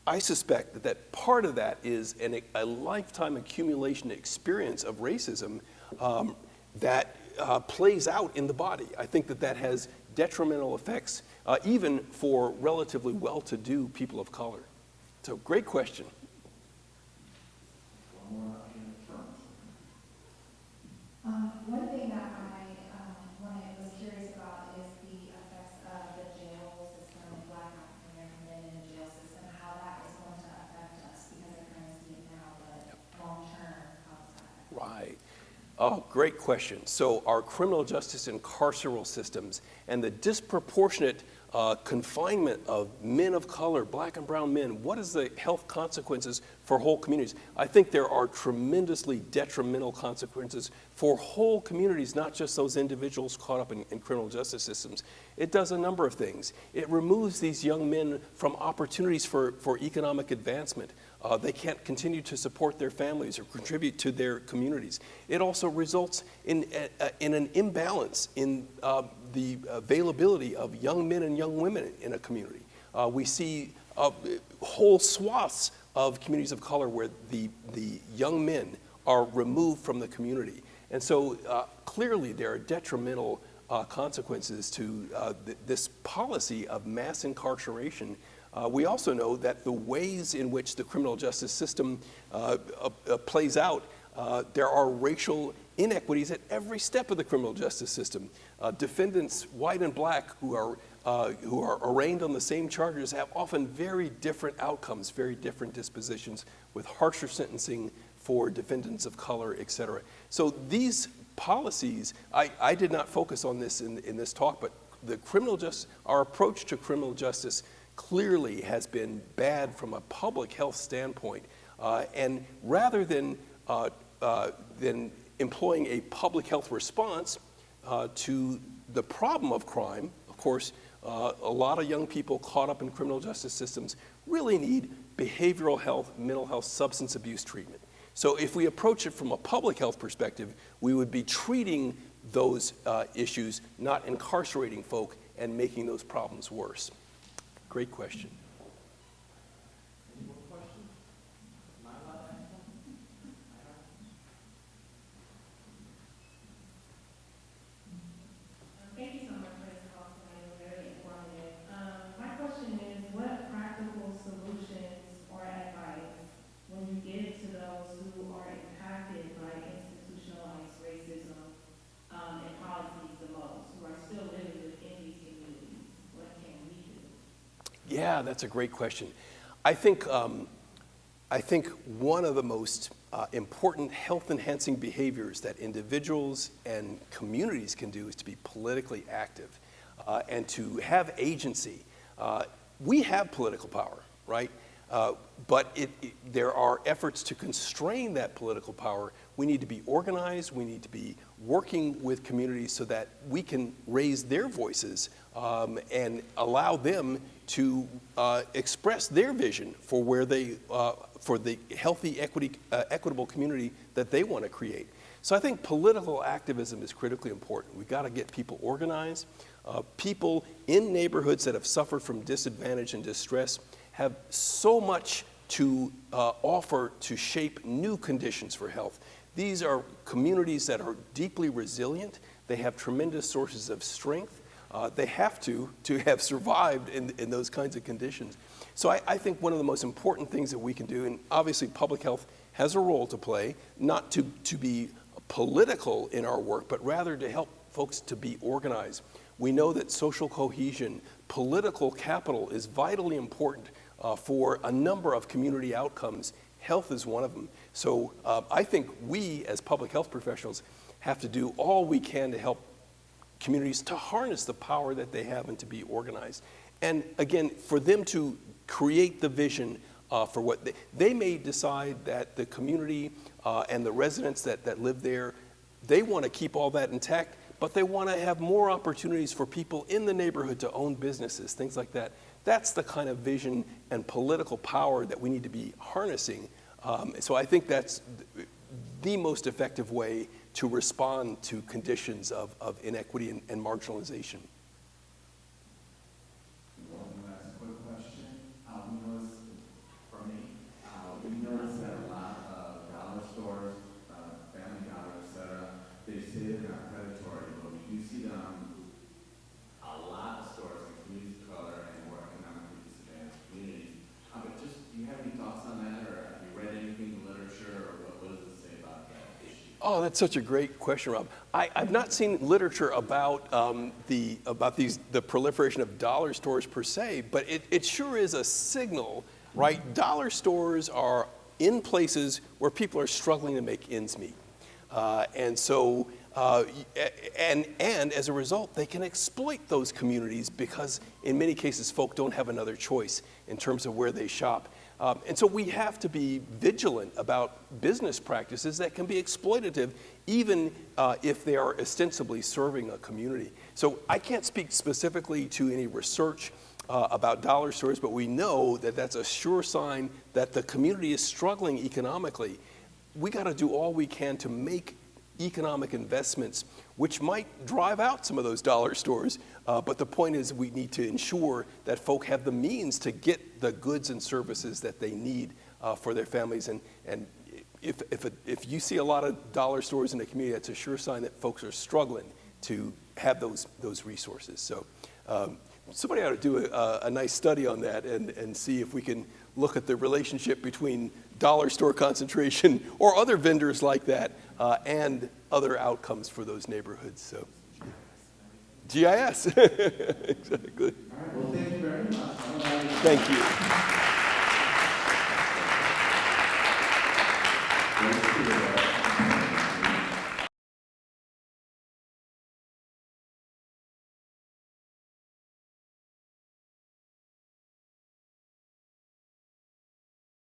I suspect that part of that is a lifetime accumulation experience of racism that plays out in the body. I think that has detrimental effects even for relatively well-to-do people of color. So great question. One thing that I was curious about is the effects of the jail system and Black African American men in the jail system, how that is going to affect us, because I kind of see it now, but long term, how does that affect us? Right. Oh, great question. So our criminal justice and carceral systems and the disproportionate confinement of men of color, black and brown men, what is the health consequences for whole communities? I think there are tremendously detrimental consequences for whole communities, not just those individuals caught up in criminal justice systems. It does a number of things. It removes these young men from opportunities for economic advancement. They can't continue to support their families or contribute to their communities. It also results in an imbalance in the availability of young men and young women in a community. We see whole swaths of communities of color where the young men are removed from the community. And so clearly there are detrimental consequences to this policy of mass incarceration. We also know that the ways in which the criminal justice system plays out, there are racial inequities at every step of the criminal justice system. Defendants, white and black, who are arraigned on the same charges have often very different outcomes, very different dispositions, with harsher sentencing for defendants of color, et cetera. So these policies, I did not focus on this in this talk, but our approach to criminal justice clearly has been bad from a public health standpoint. And rather than employing a public health response to the problem of crime, of course, a lot of young people caught up in criminal justice systems really need behavioral health, mental health, substance abuse treatment. So if we approach it from a public health perspective, we would be treating those issues, not incarcerating folk and making those problems worse. Great question. Any more questions? Am I allowed to ask one? Thank you so much for this talk tonight. It was very informative. My question is, what practical solutions or advice when you give to those who are impacted by institutionalized racism and policies the most, who are still living within these communities? What can we do? Yeah, that's a great question. I think one of the most important health-enhancing behaviors that individuals and communities can do is to be politically active and to have agency. We have political power, right? But there are efforts to constrain that political power. We need to be organized. We need to be working with communities so that we can raise their voices and allow them to express their vision for where for the healthy, equitable community that they want to create. So I think political activism is critically important. We've got to get people organized. People in neighborhoods that have suffered from disadvantage and distress have so much to offer to shape new conditions for health. These are communities that are deeply resilient. They have tremendous sources of strength. They have to have survived in those kinds of conditions. So I think one of the most important things that we can do, and obviously public health has a role to play, not to be political in our work, but rather to help folks to be organized. We know that social cohesion, political capital is vitally important for a number of community outcomes. Health is one of them. So I think we as public health professionals have to do all we can to help communities to harness the power that they have and to be organized. And again, for them to create the vision for what they may decide that the community and the residents that live there, they want to keep all that intact, but they want to have more opportunities for people in the neighborhood to own businesses, things like that. That's the kind of vision and political power that we need to be harnessing. So I think that's the most effective way to respond to conditions of inequity and marginalization. One last quick question. We noticed, for me, we noticed that a lot of dollar stores, Family Dollar, et cetera, they say they're not predatory, but we do see them, a lot of stores in communities of color and more economically disadvantaged communities. But just, do you have any thoughts on that, or have you read anything in the literature, or what does it say about that issue? Oh, that's such a great question, Rob. I've not seen literature about the proliferation of dollar stores per se, but it sure is a signal, right? Dollar stores are in places where people are struggling to make ends meet. And so, and as a result, they can exploit those communities because in many cases, folk don't have another choice in terms of where they shop. And so we have to be vigilant about business practices that can be exploitative, even if they are ostensibly serving a community. So I can't speak specifically to any research about dollar stores, but we know that that's a sure sign that the community is struggling economically. We got to do all we can to make economic investments, which might drive out some of those dollar stores. But the point is we need to ensure that folk have the means to get the goods and services that they need for their families. And if you see a lot of dollar stores in the community, that's a sure sign that folks are struggling to have those resources. So somebody ought to do a nice study on that and see if we can look at the relationship between dollar store concentration or other vendors like that and other outcomes for those neighborhoods. So, GIS. Exactly. All right, well, thank you very much. Thank you.